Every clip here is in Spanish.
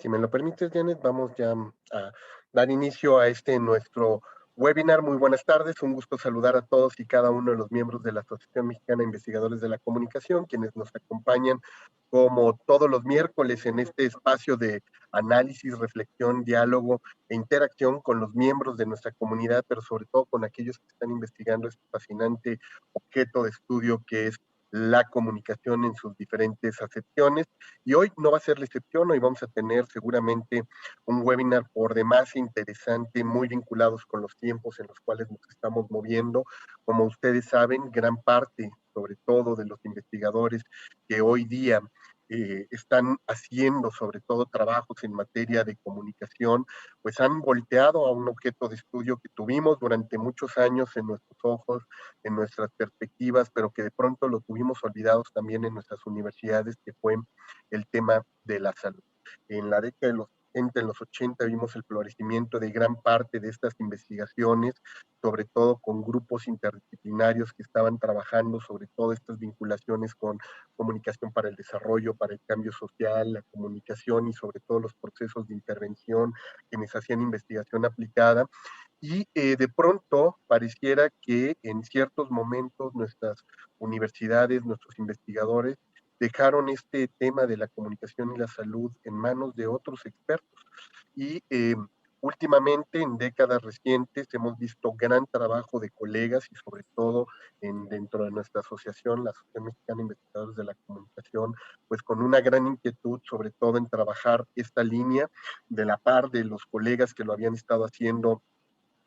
Si me lo permites, Janet, vamos ya a dar inicio a este nuestro webinar. Muy buenas tardes, un gusto saludar a todos y cada uno de los miembros de la Asociación Mexicana de Investigadores de la Comunicación, quienes nos acompañan como todos los miércoles en este espacio de análisis, reflexión, diálogo e interacción con los miembros de nuestra comunidad, pero sobre todo con aquellos que están investigando este fascinante objeto de estudio que es la comunicación en sus diferentes acepciones. Y hoy no va a ser la excepción, hoy vamos a tener seguramente un webinar por demás interesante, muy vinculados con los tiempos en los cuales nos estamos moviendo. Como ustedes saben, gran parte, sobre todo de los investigadores que hoy día están haciendo sobre todo trabajos en materia de comunicación, pues han volteado a un objeto de estudio que tuvimos durante muchos años en nuestros ojos, en nuestras perspectivas, pero que de pronto lo tuvimos olvidados también en nuestras universidades, que fue el tema de la salud. En la década de los 70, en los 80 vimos el florecimiento de gran parte de estas investigaciones, sobre todo con grupos interdisciplinarios que estaban trabajando sobre todo estas vinculaciones con comunicación para el desarrollo, para el cambio social, la comunicación y sobre todo los procesos de intervención, quienes hacían investigación aplicada. Y de pronto pareciera que en ciertos momentos nuestras universidades, nuestros investigadores, dejaron este tema de la comunicación y la salud en manos de otros expertos. Y últimamente, en décadas recientes, hemos visto gran trabajo de colegas y sobre todo dentro de nuestra asociación, la Asociación Mexicana de Investigadores de la Comunicación, pues con una gran inquietud, sobre todo en trabajar esta línea de la par de los colegas que lo habían estado haciendo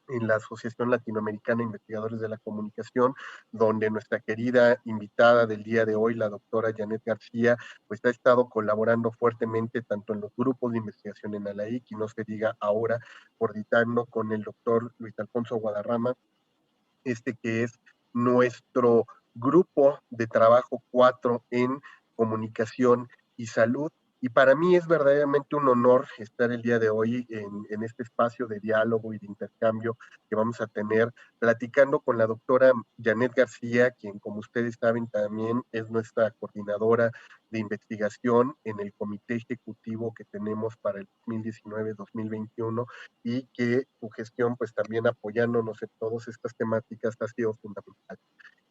en la Asociación Latinoamericana de Investigadores de la Comunicación, donde nuestra querida invitada del día de hoy, la doctora Janet García, pues ha estado colaborando fuertemente tanto en los grupos de investigación en ALAIC, y no se diga ahora, coordinando con el doctor Luis Alfonso Guadarrama, que es nuestro grupo de trabajo 4 en comunicación y salud. Y para mí es verdaderamente un honor estar el día de hoy en este espacio de diálogo y de intercambio que vamos a tener, platicando con la doctora Janet García, quien, como ustedes saben, también es nuestra coordinadora de investigación en el comité ejecutivo que tenemos para el 2019-2021, y que su gestión, pues también apoyándonos en todas estas temáticas, ha sido fundamental.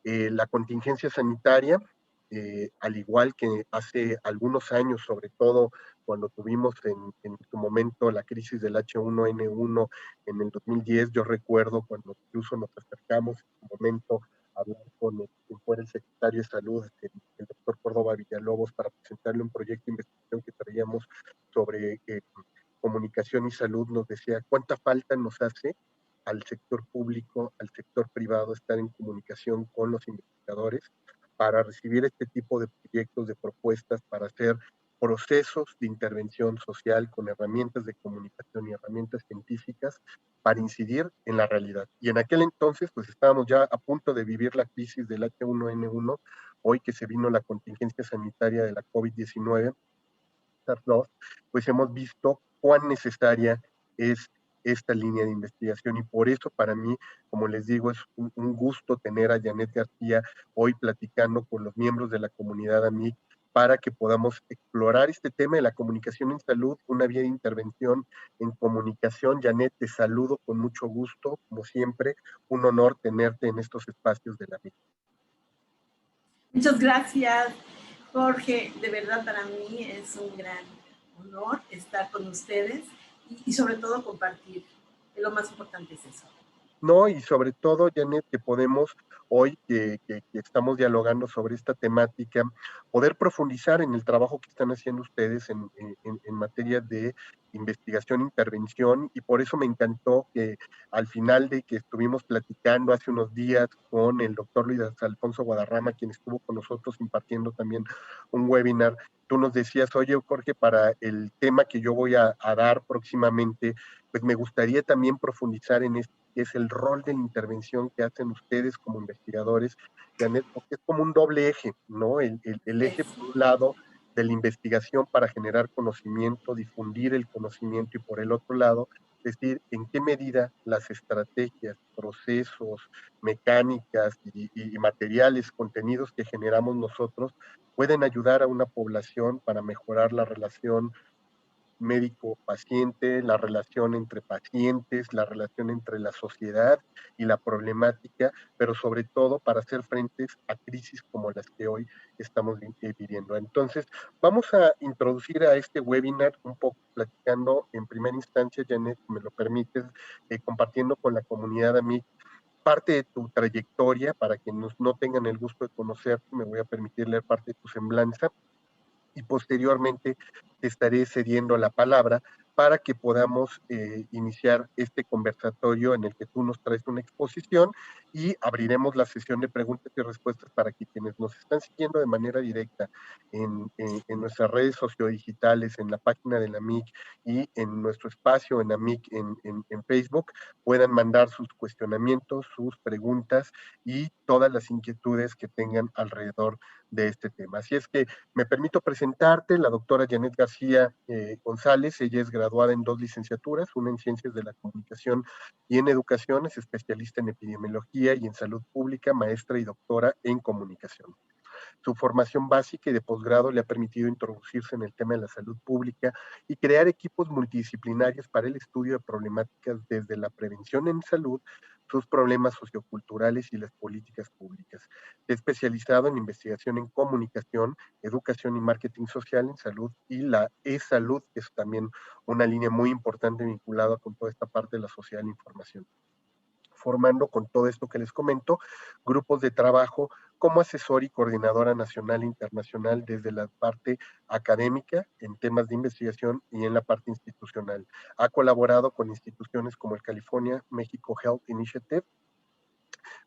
La contingencia sanitaria, al igual que hace algunos años, sobre todo cuando tuvimos en su momento la crisis del H1N1 en el 2010, yo recuerdo cuando incluso nos acercamos en su momento a hablar con quien fuera el secretario de Salud, el doctor Córdoba Villalobos, para presentarle un proyecto de investigación que traíamos sobre comunicación y salud, nos decía cuánta falta nos hace al sector público, al sector privado, estar en comunicación con los investigadores para recibir este tipo de proyectos, de propuestas, para hacer procesos de intervención social con herramientas de comunicación y herramientas científicas para incidir en la realidad. Y en aquel entonces, pues estábamos ya a punto de vivir la crisis del H1N1, hoy que se vino la contingencia sanitaria de la COVID-19, pues hemos visto cuán necesaria es esta línea de investigación, y por eso para mí, como les digo, es un gusto tener a Janet García hoy platicando con los miembros de la comunidad AMIC para que podamos explorar este tema de la comunicación en salud, una vía de intervención en comunicación. Janet, te saludo con mucho gusto, como siempre, un honor tenerte en estos espacios de la AMIC. Muchas gracias, Jorge. De verdad, para mí es un gran honor estar con ustedes y sobre todo compartir. Lo más importante es eso. No, y sobre todo, Janet, que podemos hoy, que estamos dialogando sobre esta temática, poder profundizar en el trabajo que están haciendo ustedes en materia de investigación e intervención, y por eso me encantó que al final de que estuvimos platicando hace unos días con el doctor Luis Alfonso Guadarrama, quien estuvo con nosotros impartiendo también un webinar, tú nos decías, oye, Jorge, para el tema que yo voy a dar próximamente, pues me gustaría también profundizar en esto, que es el rol de la intervención que hacen ustedes como investigadores, Janet, porque es como un doble eje, ¿no? El eje, por un lado, de la investigación para generar conocimiento, difundir el conocimiento, y por el otro lado, es decir, en qué medida las estrategias, procesos, mecánicas y materiales, contenidos que generamos nosotros pueden ayudar a una población para mejorar la relación médico-paciente, la relación entre pacientes, la relación entre la sociedad y la problemática, pero sobre todo para hacer frente a crisis como las que hoy estamos viviendo. Entonces, vamos a introducir a este webinar un poco platicando en primera instancia, Janet, me lo permites, compartiendo con la comunidad AMIC parte de tu trayectoria, para quienes no tengan el gusto de conocerte, me voy a permitir leer parte de tu semblanza, y posteriormente te estaré cediendo la palabra para que podamos iniciar este conversatorio en el que tú nos traes una exposición y abriremos la sesión de preguntas y respuestas para que quienes nos están siguiendo de manera directa en nuestras redes sociodigitales, en la página de la MIC y en nuestro espacio en la MIC en Facebook, puedan mandar sus cuestionamientos, sus preguntas y todas las inquietudes que tengan alrededor de este tema. Así es que me permito presentarte, la doctora Janet García González. Ella es graduada en 2 licenciaturas, una en Ciencias de la Comunicación y en Educación, es especialista en Epidemiología y en Salud Pública, maestra y doctora en Comunicación. Su formación básica y de posgrado le ha permitido introducirse en el tema de la salud pública y crear equipos multidisciplinarios para el estudio de problemáticas desde la prevención en salud, sus problemas socioculturales y las políticas públicas. Ha especializado en investigación en comunicación, educación y marketing social en salud y la e-salud, que es también una línea muy importante vinculada con toda esta parte de la sociedad de la información, formando con todo esto que les comento, grupos de trabajo como asesor y coordinadora nacional e internacional desde la parte académica en temas de investigación y en la parte institucional. Ha colaborado con instituciones como el California Mexico Health Initiative,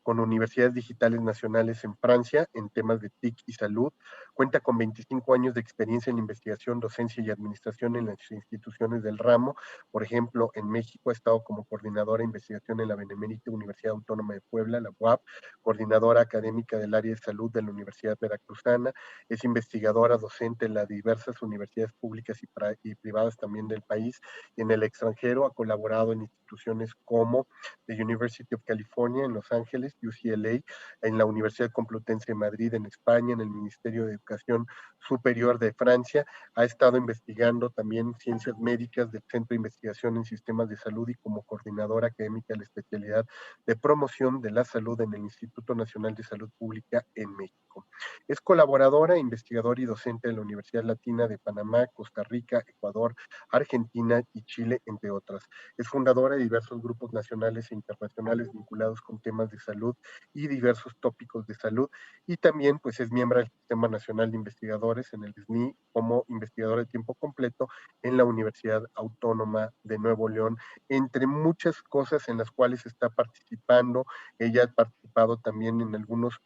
con universidades digitales nacionales en Francia en temas de TIC y salud. Cuenta con 25 años de experiencia en investigación, docencia y administración en las instituciones del ramo. Por ejemplo, en México ha estado como coordinadora de investigación en la Benemérita Universidad Autónoma de Puebla, la UAP, coordinadora académica del área de salud de la Universidad Veracruzana, es investigadora docente en las diversas universidades públicas y privadas también del país. En el extranjero ha colaborado en instituciones como the University of California en Los Ángeles, UCLA, en la Universidad Complutense de Madrid en España, en el Ministerio de Educación Superior de Francia. Ha estado investigando también ciencias médicas del Centro de Investigación en Sistemas de Salud y como coordinadora académica de la especialidad de promoción de la salud en el Instituto Nacional de Salud Pública en México. Es colaboradora, investigadora y docente de la Universidad Latina de Panamá, Costa Rica, Ecuador, Argentina y Chile, entre otras. Es fundadora de diversos grupos nacionales e internacionales vinculados con temas de salud y diversos tópicos de salud, y también pues es miembro del Sistema Nacional de Investigadores en el SNI como investigadora de tiempo completo en la Universidad Autónoma de Nuevo León, entre muchas cosas en las cuales está participando. Ella ha participado también en algunos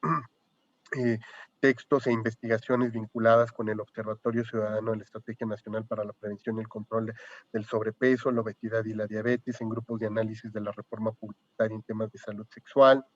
textos e investigaciones vinculadas con el Observatorio Ciudadano de la Estrategia Nacional para la Prevención y el Control del Sobrepeso, la obesidad y la diabetes, en grupos de análisis de la reforma publicitaria en temas de salud sexual.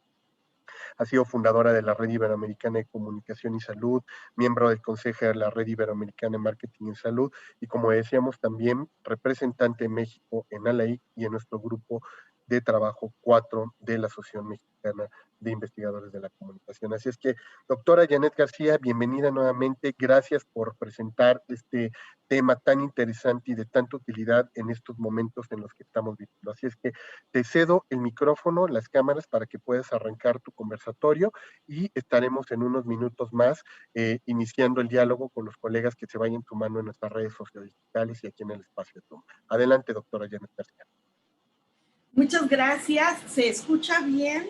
Ha sido fundadora de la Red Iberoamericana de Comunicación y Salud, miembro del Consejo de la Red Iberoamericana de Marketing y Salud, y como decíamos también, representante de México en ALAIC y en nuestro grupo de trabajo 4 de la Asociación Mexicana de Investigadores de la Comunicación. Así es que, doctora Janet García, bienvenida nuevamente. Gracias por presentar este tema tan interesante y de tanta utilidad en estos momentos en los que estamos viviendo. Así es que te cedo el micrófono, las cámaras, para que puedas arrancar tu conversatorio y estaremos en unos minutos más iniciando el diálogo con los colegas que se vayan sumando en nuestras redes sociodigitales y aquí en el espacio de Zoom. Adelante, doctora Janet García. Muchas gracias. ¿Se escucha bien,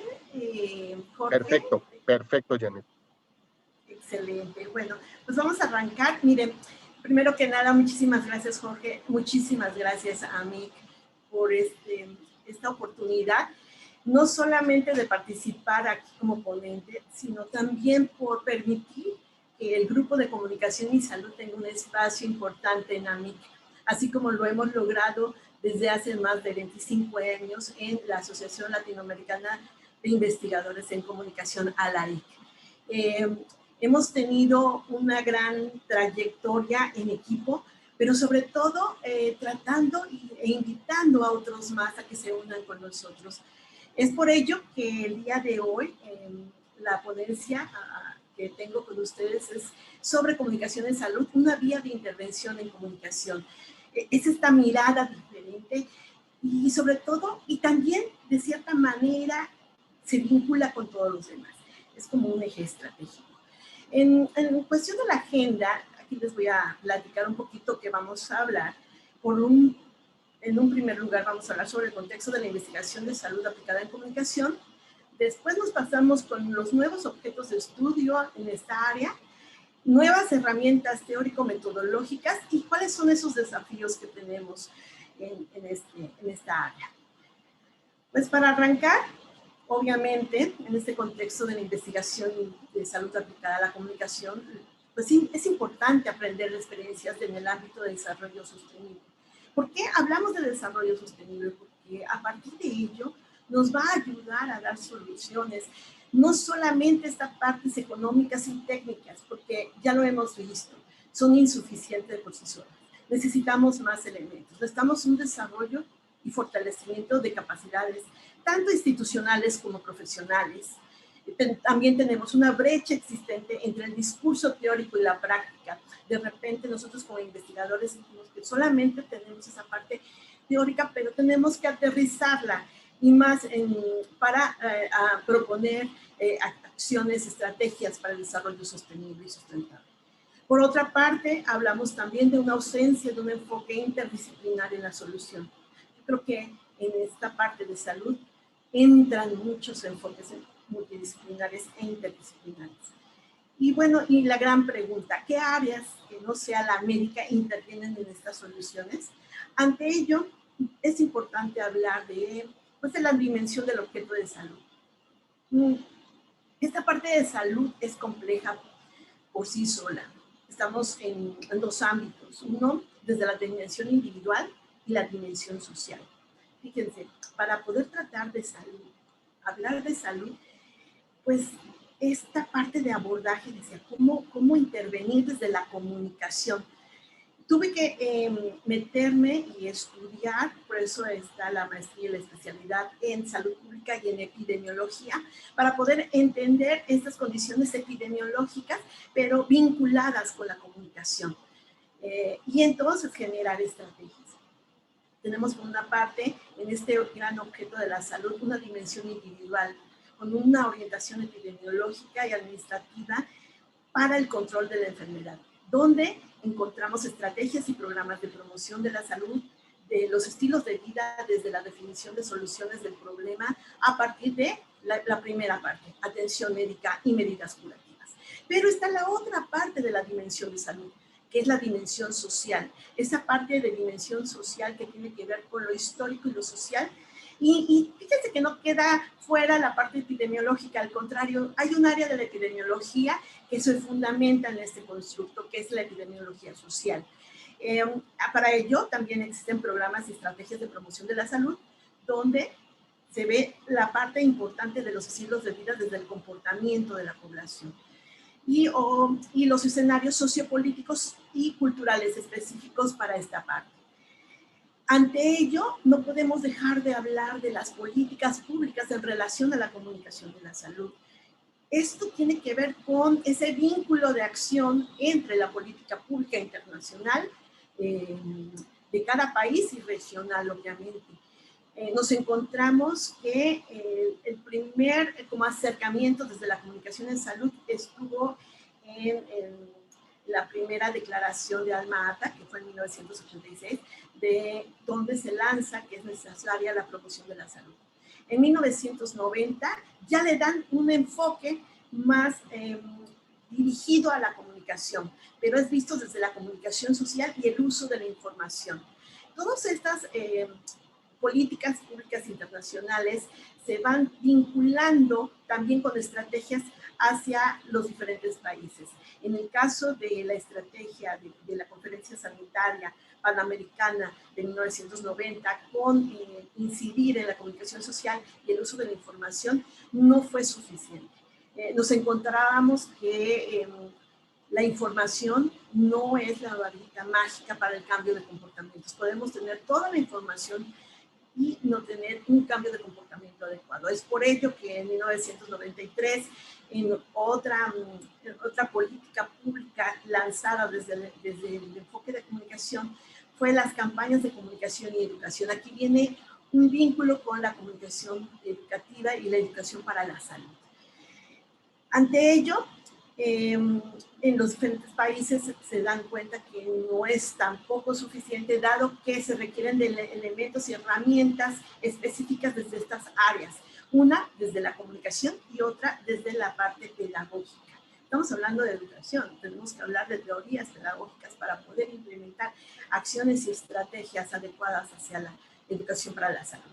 Jorge? Perfecto, perfecto, Janet. Excelente. Bueno, pues vamos a arrancar. Miren, primero que nada, muchísimas gracias, Jorge. Muchísimas gracias a mí por esta oportunidad, no solamente de participar aquí como ponente, sino también por permitir que el Grupo de Comunicación y Salud tenga un espacio importante en AMIC, así como lo hemos logrado desde hace más de 25 años en la Asociación Latinoamericana de Investigadores en Comunicación, ALAIC. Hemos tenido una gran trayectoria en equipo, pero sobre todo tratando e invitando a otros más a que se unan con nosotros. Es por ello que el día de hoy la ponencia que tengo con ustedes es sobre comunicación en salud, una vía de intervención en comunicación. Es esta mirada diferente y sobre todo, y también de cierta manera se vincula con todos los demás. Es como un eje estratégico. En cuestión de la agenda, aquí les voy a platicar un poquito que vamos a hablar. En un primer lugar vamos a hablar sobre el contexto de la investigación de salud aplicada en comunicación. Después nos pasamos con los nuevos objetos de estudio en esta área, nuevas herramientas teórico-metodológicas y cuáles son esos desafíos que tenemos en esta área. Pues para arrancar, obviamente, en este contexto de la investigación de salud aplicada a la comunicación, pues sí, es importante aprender de experiencias en el ámbito de desarrollo sostenible. ¿Por qué hablamos de desarrollo sostenible? Porque a partir de ello nos va a ayudar a dar soluciones, no solamente estas partes económicas y técnicas, porque ya lo hemos visto, son insuficientes por sí solas. Necesitamos más elementos. Necesitamos un desarrollo y fortalecimiento de capacidades, tanto institucionales como profesionales. También tenemos una brecha existente entre el discurso teórico y la práctica. De repente nosotros como investigadores sentimos que solamente tenemos esa parte teórica, pero tenemos que aterrizarla y más para proponer acciones, estrategias para el desarrollo sostenible y sustentable. Por otra parte, hablamos también de una ausencia de un enfoque interdisciplinario en la solución. Yo creo que en esta parte de salud entran muchos enfoques multidisciplinares e interdisciplinares. Y bueno, y la gran pregunta, ¿qué áreas que no sea la médica intervienen en estas soluciones? Ante ello, es importante hablar de, pues, de la dimensión del objeto de salud. Esta parte de salud es compleja por sí sola. Estamos en dos ámbitos. Uno, desde la dimensión individual y la dimensión social. Fíjense, para poder tratar de salud, hablar de salud, pues esta parte de abordaje, decía, cómo intervenir desde la comunicación. Tuve que meterme y estudiar, por eso está la maestría y la especialidad en salud pública y en epidemiología, para poder entender estas condiciones epidemiológicas, pero vinculadas con la comunicación. Y entonces generar estrategias. Tenemos por una parte, en este gran objeto de la salud, una dimensión individual, con una orientación epidemiológica y administrativa para el control de la enfermedad, donde encontramos estrategias y programas de promoción de la salud, de los estilos de vida, desde la definición de soluciones del problema, a partir de la primera parte, atención médica y medidas curativas. Pero está la otra parte de la dimensión de salud, que es la dimensión social, esa parte de dimensión social que tiene que ver con lo histórico y lo social. Y fíjense que no queda fuera la parte epidemiológica, al contrario, hay un área de la epidemiología que se fundamenta en este constructo, que es la epidemiología social. Para ello también existen programas y estrategias de promoción de la salud, donde se ve la parte importante de los estilos de vida desde el comportamiento de la población. Y los escenarios sociopolíticos y culturales específicos para esta parte. Ante ello, no podemos dejar de hablar de las políticas públicas en relación a la comunicación de la salud. Esto tiene que ver con ese vínculo de acción entre la política pública internacional de cada país y regional, obviamente. Nos encontramos que el primer como acercamiento desde la comunicación en salud estuvo en la primera declaración de Alma Ata, que fue en 1986, de donde se lanza que es necesaria la promoción de la salud. En 1990 ya le dan un enfoque más dirigido a la comunicación, pero es visto desde la comunicación social y el uso de la información. Todas estas políticas públicas internacionales se van vinculando también con estrategias hacia los diferentes países. En el caso de la estrategia de la Conferencia Sanitaria Panamericana de 1990, con incidir en la comunicación social y el uso de la información, no fue suficiente. Nos encontrábamos que la información no es la varita mágica para el cambio de comportamientos. Podemos tener toda la información y no tener un cambio de comportamiento adecuado. Es por ello que en 1993, en otra política pública lanzada desde el enfoque de comunicación, fue las campañas de comunicación y educación. Aquí viene un vínculo con la comunicación educativa y la educación para la salud. Ante ello, en los diferentes países se dan cuenta que no es tampoco suficiente, dado que se requieren de elementos y herramientas específicas desde estas áreas. Una desde la comunicación y otra desde la parte pedagógica. Estamos hablando de educación, tenemos que hablar de teorías pedagógicas para poder implementar acciones y estrategias adecuadas hacia la educación para la salud.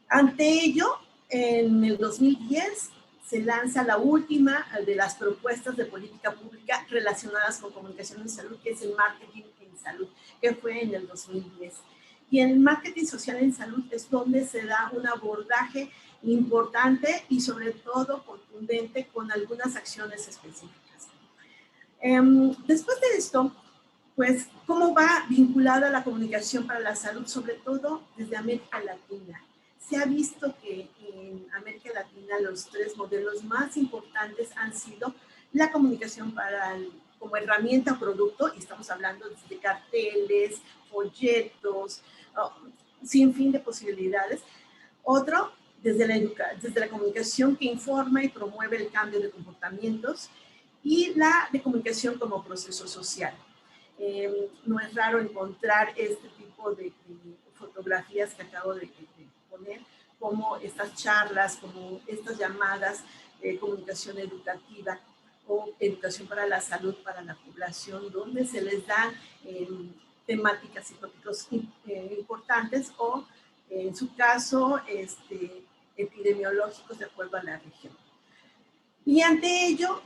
Ante ello, en el 2010 se lanza la última de las propuestas de política pública relacionadas con comunicación en salud, que es el marketing en salud, que fue en el 2010. Y en el marketing social en salud es donde se da un abordaje importante y sobre todo contundente con algunas acciones específicas. Después de esto, pues, ¿cómo va vinculada la comunicación para la salud? Sobre todo desde América Latina. Se ha visto que en América Latina los 3 modelos más importantes han sido la comunicación como herramienta o producto, y estamos hablando de carteles, folletos, sin fin de posibilidades. Otro, desde la comunicación que informa y promueve el cambio de comportamientos, y la de comunicación como proceso social. No es raro encontrar este tipo de fotografías que acabo de poner, como estas charlas, como estas llamadas de comunicación educativa o educación para la salud para la población, donde se les dan temáticas y tópicos importantes o, en su caso, epidemiológicos de acuerdo a la región. Y ante ello,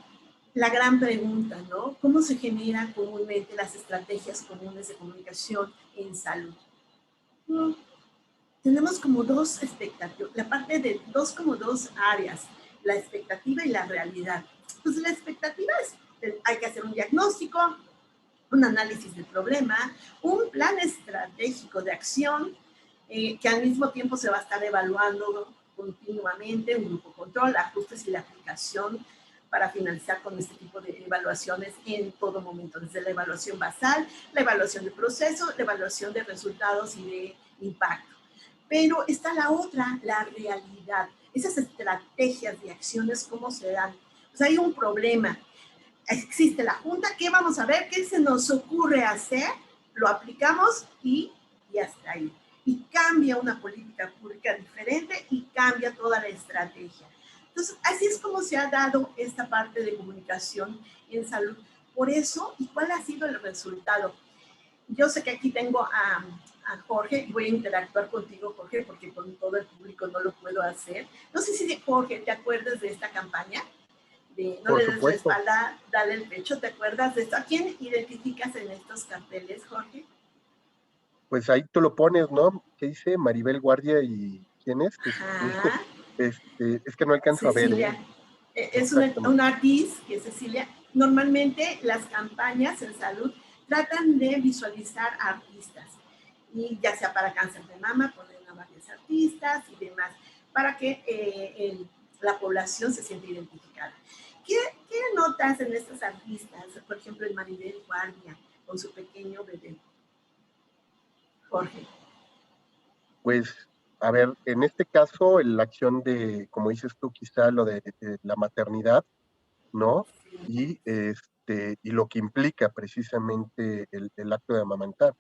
la gran pregunta, ¿no? ¿Cómo se generan comúnmente las estrategias comunes de comunicación en salud? Tenemos como 2 expectativas, la parte de como dos áreas, la expectativa y la realidad. Entonces, la expectativa es, hay que hacer un diagnóstico, un análisis del problema, un plan estratégico de acción, que al mismo tiempo se va a estar evaluando continuamente, un grupo control, ajustes y la aplicación para finalizar con este tipo de evaluaciones en todo momento, desde la evaluación basal, la evaluación de proceso, la evaluación de resultados y de impacto. Pero está la otra, la realidad, esas estrategias de acciones, ¿cómo se dan? Pues hay un problema, existe la junta, ¿qué vamos a ver? ¿Qué se nos ocurre hacer? Lo aplicamos y hasta ahí. Y cambia una política pública diferente y cambia toda la estrategia. Entonces, así es como se ha dado esta parte de comunicación en salud. Por eso, ¿y cuál ha sido el resultado? Yo sé que aquí tengo a Jorge y voy a interactuar contigo, Jorge, porque con todo el público no lo puedo hacer. No sé si, Jorge, ¿te acuerdas de esta campaña? De no Por le des la supuesto. espalda, dale el pecho. ¿Te acuerdas de esto? ¿A quién identificas en estos carteles, Jorge? Pues ahí tú lo pones, ¿no? ¿Qué dice Maribel Guardia y quién es? Ajá. Es que no alcanzo a ver, ¿eh? Cecilia. Es Exactamente. una artista que es Cecilia. Normalmente las campañas en salud tratan de visualizar a artistas, y ya sea para cáncer de mama, ponen a varios artistas y demás, para que la población se sienta identificada. ¿Qué notas en estos artistas? Por ejemplo, en Maribel Guardia, con su pequeño bebé. Jorge. Pues, a ver, en este caso, la acción de, como dices tú, quizá lo de la maternidad, ¿no? Y lo que implica precisamente el acto de amamantar,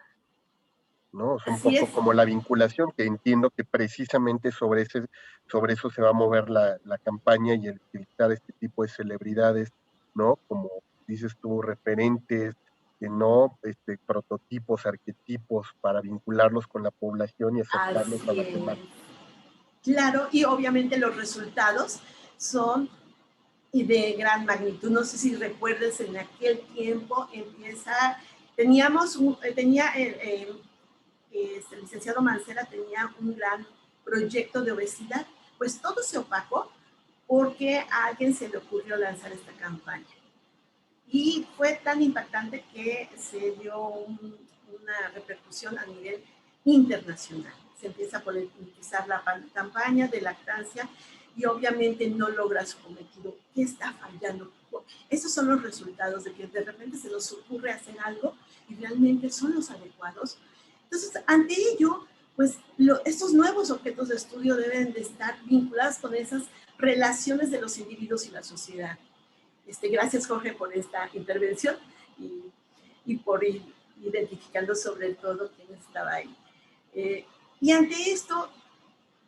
¿no? Es un Así es. poco como la vinculación, que entiendo que precisamente sobre eso se va a mover la campaña y el utilizar este tipo de celebridades, ¿no? Como dices tú, referentes, ¿no? Prototipos, arquetipos, para vincularlos con la población y acercarlos a Así la es. temática. Claro, y obviamente los resultados son de gran magnitud. No sé si recuerdes, en aquel tiempo el licenciado Mancera tenía un gran proyecto de obesidad, pues todo se opacó porque a alguien se le ocurrió lanzar esta campaña. Y fue tan impactante que se dio una repercusión a nivel internacional. Se empieza a politizar la campaña de lactancia y obviamente no logra su cometido. ¿Qué está fallando? Esos son los resultados de que de repente se nos ocurre hacer algo y realmente son los adecuados. Entonces, ante ello, pues estos nuevos objetos de estudio deben de estar vinculados con esas relaciones de los individuos y la sociedad. Gracias, Jorge, por esta intervención y por ir identificando sobre todo quién estaba ahí. Y ante esto,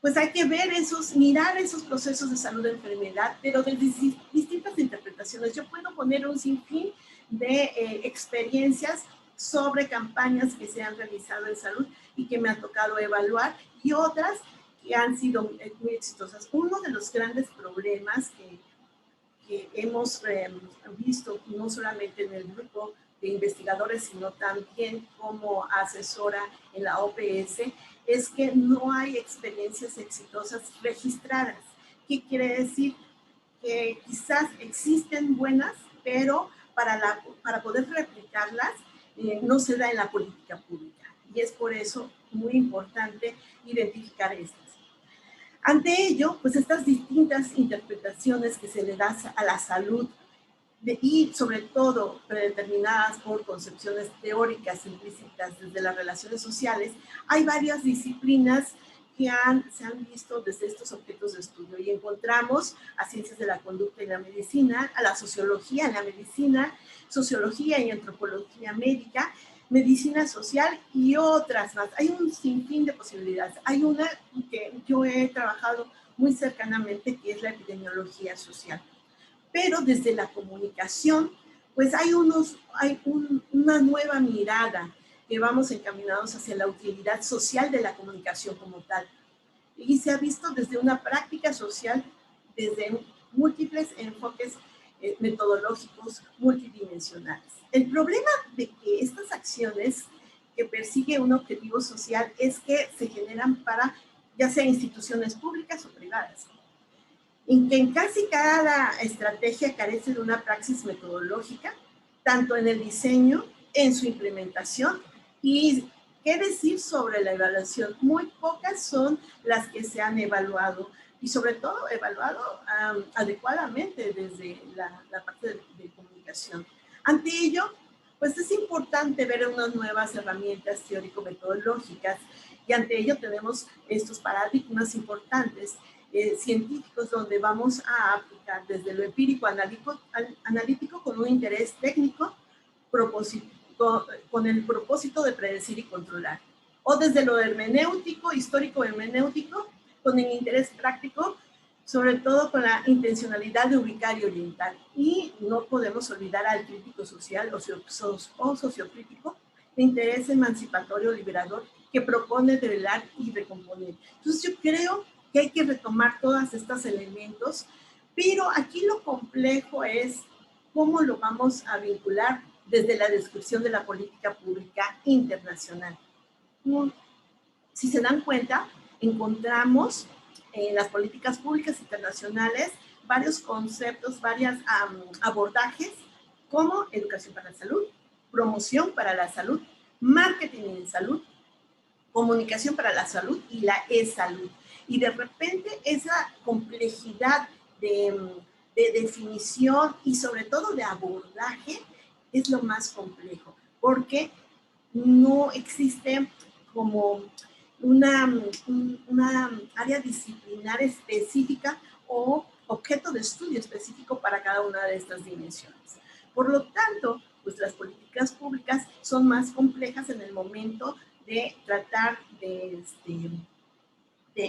pues hay que ver mirar esos procesos de salud de enfermedad, pero de distintas interpretaciones. Yo puedo poner un sinfín de experiencias sobre campañas que se han realizado en salud y que me ha tocado evaluar, y otras que han sido muy exitosas. Uno de los grandes problemas que hemos visto, no solamente en el grupo de investigadores, sino también como asesora en la OPS, es que no hay experiencias exitosas registradas. ¿Qué quiere decir? Que quizás existen buenas, pero para poder replicarlas no se da en la política pública. Y es por eso muy importante identificar estas. Ante ello, pues estas distintas interpretaciones que se le da a la salud y sobre todo predeterminadas por concepciones teóricas implícitas desde las relaciones sociales, hay varias disciplinas que se han visto desde estos objetos de estudio, y encontramos a ciencias de la conducta y la medicina, a la sociología en la medicina, sociología y antropología médica, medicina social y otras más. Hay un sinfín de posibilidades. Hay una que yo he trabajado muy cercanamente, que es la epidemiología social. Pero desde la comunicación, pues hay una nueva mirada que vamos encaminados hacia la utilidad social de la comunicación como tal. Y se ha visto desde una práctica social, desde múltiples enfoques metodológicos multidimensionales. El problema de que estas acciones que persigue un objetivo social es que se generan para ya sea instituciones públicas o privadas, en que en casi cada estrategia carece de una praxis metodológica, tanto en el diseño, en su implementación, y qué decir sobre la evaluación. Muy pocas son las que se han evaluado, y sobre todo evaluado adecuadamente desde la parte de comunicación. Ante ello, pues es importante ver unas nuevas herramientas teórico-metodológicas, y ante ello tenemos estos paradigmas importantes científicos, donde vamos a aplicar desde lo empírico analítico con un interés técnico con el propósito de predecir y controlar, o desde lo hermenéutico, histórico hermenéutico, con el interés práctico, sobre todo con la intencionalidad de ubicar y orientar. Y no podemos olvidar al crítico social o sociocrítico, de interés emancipatorio liberador, que propone develar y recomponer. Entonces yo creo que hay que retomar todos estos elementos, pero aquí lo complejo es cómo lo vamos a vincular desde la descripción de la política pública internacional. Si se dan cuenta, encontramos en las políticas públicas internacionales varios conceptos, varios abordajes, como educación para la salud, promoción para la salud, marketing en salud, comunicación para la salud y la e-salud. Y de repente esa complejidad de definición y sobre todo de abordaje es lo más complejo, porque no existe como una área disciplinar específica o objeto de estudio específico para cada una de estas dimensiones. Por lo tanto, pues las políticas públicas son más complejas en el momento de tratar de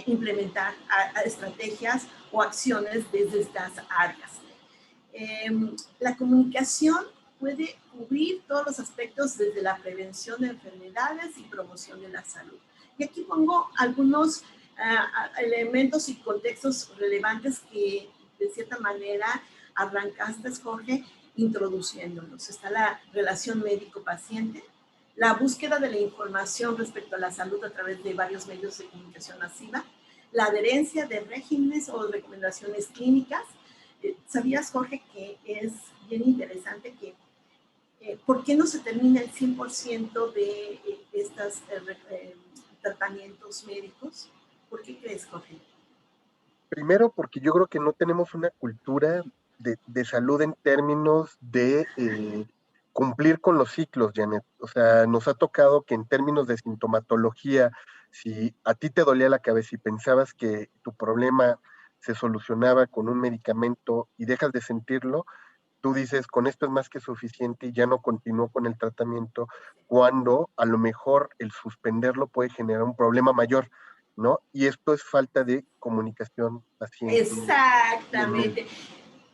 implementar estrategias o acciones desde estas áreas. La comunicación puede cubrir todos los aspectos desde la prevención de enfermedades y promoción de la salud. Y aquí pongo algunos elementos y contextos relevantes que de cierta manera arrancaste, Jorge, introduciéndolos. Está la relación médico-paciente, la búsqueda de la información respecto a la salud a través de varios medios de comunicación masiva, la adherencia de regímenes o recomendaciones clínicas. ¿Sabías, Jorge, que es bien interesante que por qué no se termina el 100% de estos tratamientos médicos? ¿Por qué crees, Jorge? Primero, porque yo creo que no tenemos una cultura de salud en términos de cumplir con los ciclos, Janet. O sea, nos ha tocado que en términos de sintomatología, si a ti te dolía la cabeza y pensabas que tu problema se solucionaba con un medicamento y dejas de sentirlo, tú dices, con esto es más que suficiente y ya no continúo con el tratamiento, cuando a lo mejor el suspenderlo puede generar un problema mayor, ¿no? Y esto es falta de comunicación paciente. Exactamente.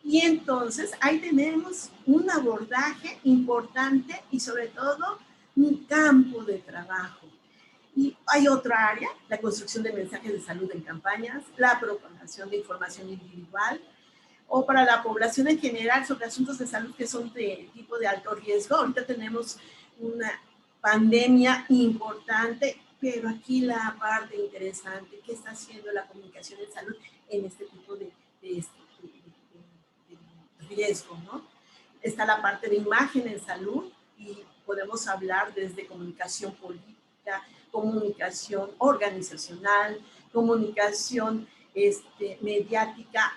Y entonces ahí tenemos un abordaje importante y sobre todo un campo de trabajo. Y hay otra área, la construcción de mensajes de salud en campañas, la propagación de información individual o para la población en general sobre asuntos de salud que son de tipo de alto riesgo. Ahorita tenemos una pandemia importante, pero aquí la parte interesante, ¿qué está haciendo la comunicación en salud en este tipo de riesgo, ¿no? Está la parte de imagen en salud y podemos hablar desde comunicación política, comunicación organizacional, comunicación mediática.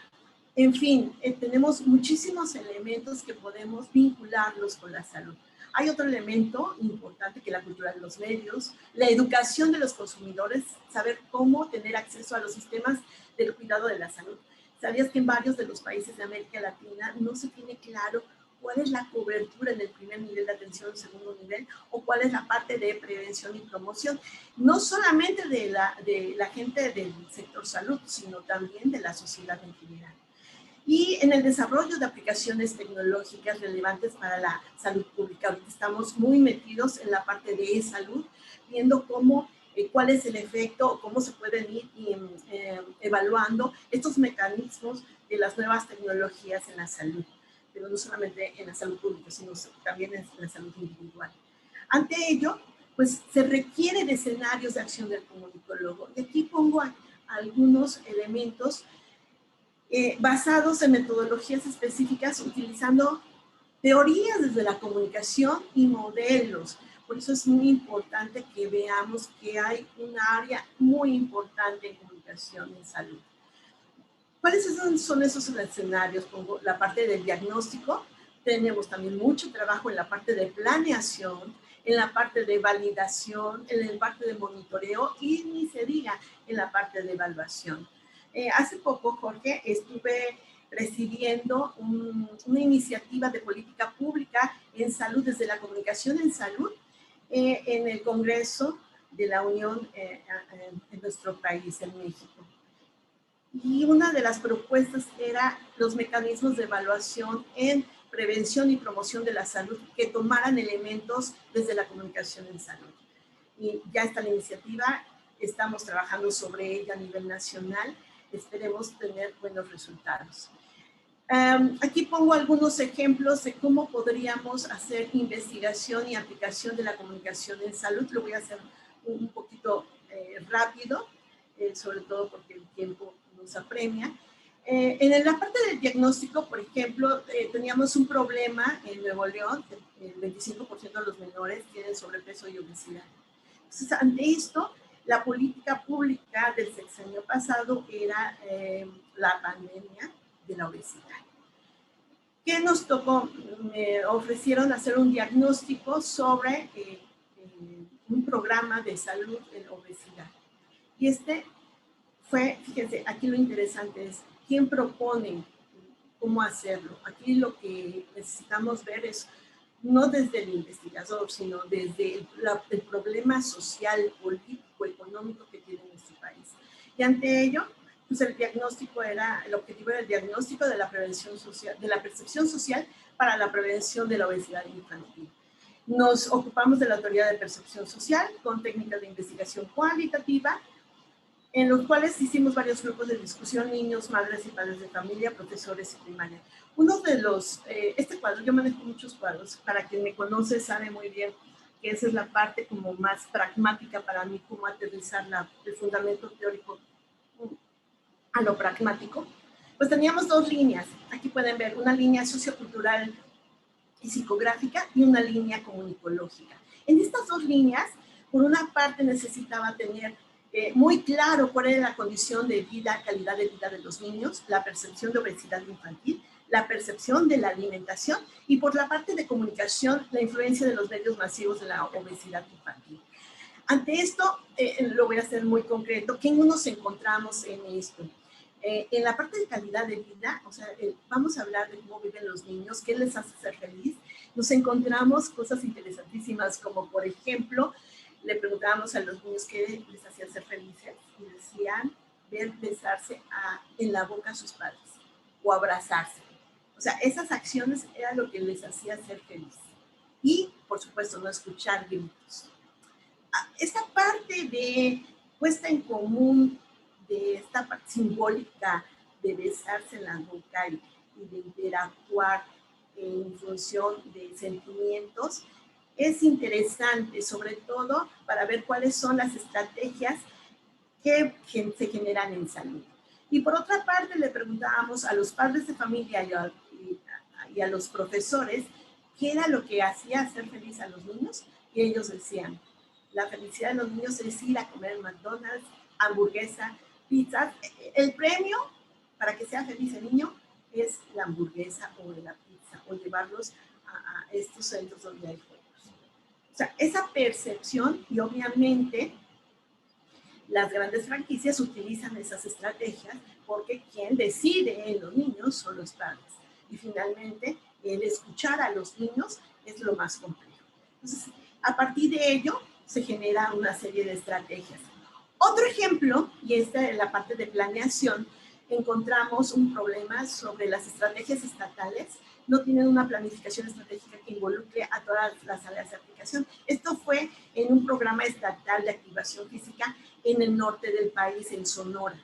En fin, tenemos muchísimos elementos que podemos vincularlos con la salud. Hay otro elemento importante que es la cultura de los medios, la educación de los consumidores, saber cómo tener acceso a los sistemas del cuidado de la salud. ¿Sabías que en varios de los países de América Latina no se tiene claro cuál es la cobertura en el primer nivel de atención, en el segundo nivel, o cuál es la parte de prevención y promoción? No solamente de la gente del sector salud, sino también de la sociedad en general. Y en el desarrollo de aplicaciones tecnológicas relevantes para la salud pública. Ahorita estamos muy metidos en la parte de e-salud, viendo cuál es el efecto, cómo se pueden ir evaluando estos mecanismos de las nuevas tecnologías en la salud, pero no solamente en la salud pública, sino también en la salud individual. Ante ello, pues se requiere de escenarios de acción del comunicólogo. Y aquí pongo algunos elementos basados en metodologías específicas, utilizando teorías desde la comunicación y modelos. Por eso es muy importante que veamos que hay un área muy importante en comunicación en salud. ¿Cuáles son esos escenarios? Pongo la parte del diagnóstico. Tenemos también mucho trabajo en la parte de planeación, en la parte de validación, en la parte de monitoreo y ni se diga en la parte de evaluación. Hace poco, Jorge, estuve recibiendo una iniciativa de política pública en salud, desde la comunicación en salud, en el Congreso de la Unión en nuestro país, en México. Y una de las propuestas era los mecanismos de evaluación en prevención y promoción de la salud que tomaran elementos desde la comunicación en salud. Y ya está la iniciativa, estamos trabajando sobre ella a nivel nacional, esperemos tener buenos resultados. Aquí pongo algunos ejemplos de cómo podríamos hacer investigación y aplicación de la comunicación en salud. Lo voy a hacer un poquito rápido, sobre todo porque el tiempo nos apremia. En la parte del diagnóstico, por ejemplo, teníamos un problema en Nuevo León, el 25% de los menores tienen sobrepeso y obesidad. Entonces, ante esto, la política pública del sexenio pasado era la pandemia de la obesidad. ¿Qué nos tocó? Me ofrecieron hacer un diagnóstico sobre un programa de salud en obesidad. Y fíjense, aquí lo interesante es quién propone cómo hacerlo. Aquí lo que necesitamos ver es no desde el investigador, sino desde el problema social, político, económico que tiene nuestro país. Y ante ello, pues el objetivo era el diagnóstico de la prevención social, de la percepción social para la prevención de la obesidad infantil. Nos ocupamos de la teoría de percepción social con técnicas de investigación cualitativa, en los cuales hicimos varios grupos de discusión, niños, madres y padres de familia, profesores y primaria. Uno de este cuadro, yo manejo muchos cuadros, para quien me conoce sabe muy bien que esa es la parte como más pragmática para mí, cómo aterrizar el fundamento teórico a lo pragmático. Pues teníamos dos líneas, aquí pueden ver, una línea sociocultural y psicográfica y una línea comunicológica. En estas dos líneas, por una parte necesitaba tener muy claro cuál era la condición de vida, calidad de vida de los niños, la percepción de obesidad infantil, la percepción de la alimentación, y por la parte de comunicación, la influencia de los medios masivos de la obesidad infantil. Ante esto, lo voy a hacer muy concreto, ¿qué nos encontramos en esto? En la parte de calidad de vida, o sea, vamos a hablar de cómo viven los niños, qué les hace ser feliz. Nos encontramos cosas interesantísimas, como por ejemplo, le preguntábamos a los niños qué les hacía ser felices, y decían ver besarse en la boca a sus padres, o abrazarse. O sea, esas acciones era lo que les hacía ser feliz. Y, por supuesto, no escuchar gritos. Esta parte de puesta en común, de esta parte simbólica de besarse en la boca y de interactuar en función de sentimientos, es interesante, sobre todo para ver cuáles son las estrategias que se generan en salud. Y por otra parte, le preguntábamos a los padres de familia y a los profesores qué era lo que hacía ser feliz a los niños, y ellos decían, la felicidad de los niños es ir a comer McDonald's, hamburguesa, pizza. El premio para que sea feliz el niño es la hamburguesa o la pizza, o llevarlos a estos centros donde hay juegos. O sea, esa percepción, y obviamente las grandes franquicias utilizan esas estrategias porque quien decide en los niños son los padres. Y finalmente, el escuchar a los niños es lo más complejo. Entonces, a partir de ello, se genera una serie de estrategias. Otro ejemplo, y esta es la parte de planeación, encontramos un problema sobre las estrategias estatales. No tienen una planificación estratégica que involucre a todas las áreas de aplicación. Esto fue en un programa estatal de activación física en el norte del país, en Sonora.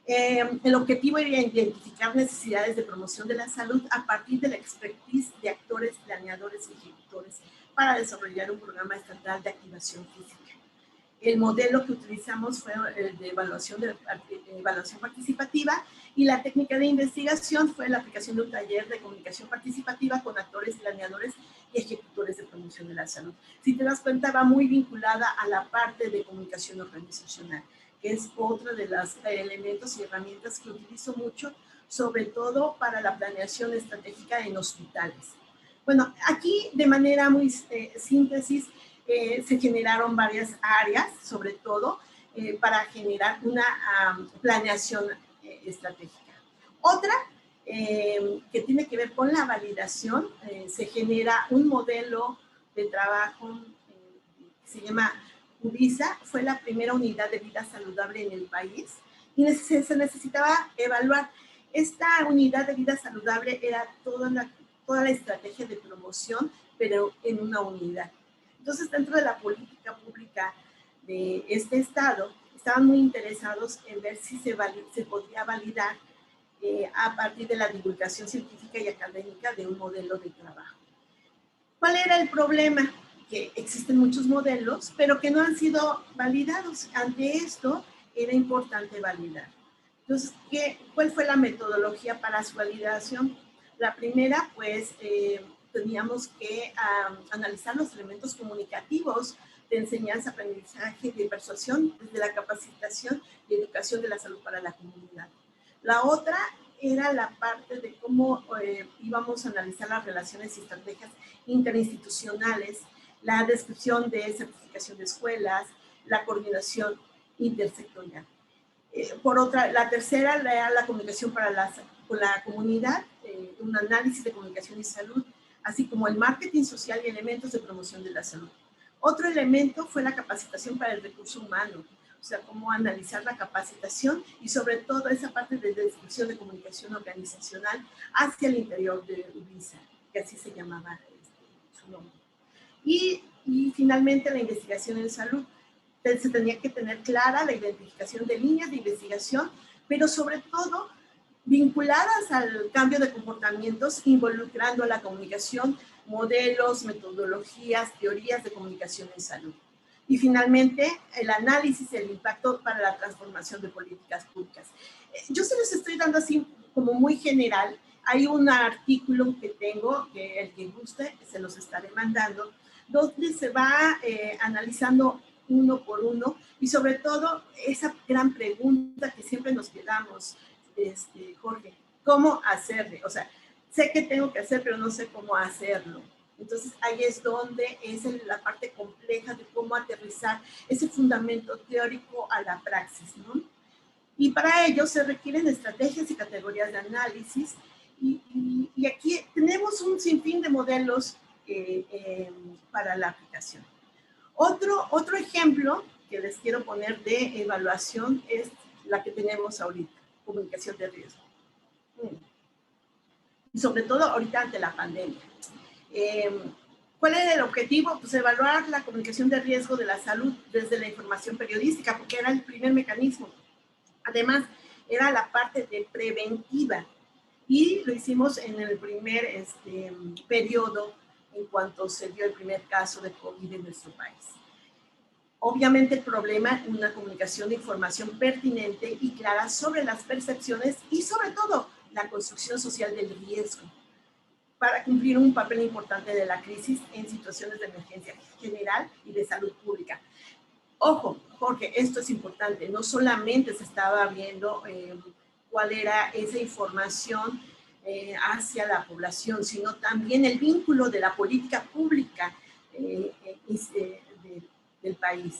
El objetivo era identificar necesidades de promoción de la salud a partir de la expertise de actores, planeadores y ejecutores para desarrollar un programa estatal de activación física. El modelo que utilizamos fue el de evaluación participativa, y la técnica de investigación fue la aplicación de un taller de comunicación participativa con actores, planeadores y ejecutores de promoción de la salud. Si te das cuenta, va muy vinculada a la parte de comunicación organizacional, que es otro de los elementos y herramientas que utilizo mucho, sobre todo para la planeación estratégica en hospitales. Bueno, aquí de manera muy síntesis, se generaron varias áreas, sobre todo, para generar una planeación estratégica. Otra, que tiene que ver con la validación, se genera un modelo de trabajo que se llama UBISA, fue la primera unidad de vida saludable en el país, y se necesitaba evaluar. Esta unidad de vida saludable era toda la estrategia de promoción, pero en una unidad. Entonces, dentro de la política pública de este estado, estaban muy interesados en ver si se podía validar a partir de la divulgación científica y académica de un modelo de trabajo. ¿Cuál era el problema? Que existen muchos modelos, pero que no han sido validados. Ante esto, era importante validar. Entonces, ¿cuál fue la metodología para su validación? La primera, pues, teníamos que analizar los elementos comunicativos de enseñanza, aprendizaje y de persuasión desde la capacitación y educación de la salud para la comunidad. La otra era la parte de cómo íbamos a analizar las relaciones y estrategias interinstitucionales, la descripción de certificación de escuelas, la coordinación intersectorial. Por otra, la tercera era la comunicación con la comunidad, un análisis de comunicación y salud, así como el marketing social y elementos de promoción de la salud. Otro elemento fue la capacitación para el recurso humano, o sea, cómo analizar la capacitación y sobre todo esa parte de descripción de comunicación organizacional hacia el interior de UBISA, que así se llamaba su nombre. Y finalmente la investigación en salud. Se tenía que tener clara la identificación de líneas de investigación, pero sobre todo vinculadas al cambio de comportamientos, involucrando la comunicación, modelos, metodologías, teorías de comunicación en salud. Y finalmente, el análisis del impacto para la transformación de políticas públicas. Yo se los estoy dando así como muy general. Hay un artículo que tengo, que el que guste, se los estaré mandando, donde se va analizando uno por uno, y sobre todo esa gran pregunta que siempre nos quedamos, Jorge, ¿cómo hacerle? O sea, sé qué tengo que hacer, pero no sé cómo hacerlo. Entonces, ahí es donde es la parte compleja de cómo aterrizar ese fundamento teórico a la praxis, ¿no? Y para ello se requieren estrategias y categorías de análisis. Y aquí tenemos un sinfín de modelos para la aplicación. Otro ejemplo que les quiero poner de evaluación es la que tenemos ahorita, comunicación de riesgo. Y sobre todo ahorita ante la pandemia. ¿Cuál era el objetivo? Pues evaluar la comunicación de riesgo de la salud desde la información periodística, porque era el primer mecanismo. Además, era la parte de preventiva. Y lo hicimos en el primer periodo en cuanto se dio el primer caso de COVID en nuestro país. Obviamente el problema, una comunicación de información pertinente y clara sobre las percepciones y sobre todo la construcción social del riesgo para cumplir un papel importante de la crisis en situaciones de emergencia general y de salud pública. Ojo, Jorge, esto es importante, no solamente se estaba viendo cuál era esa información hacia la población, sino también el vínculo de la política pública del país.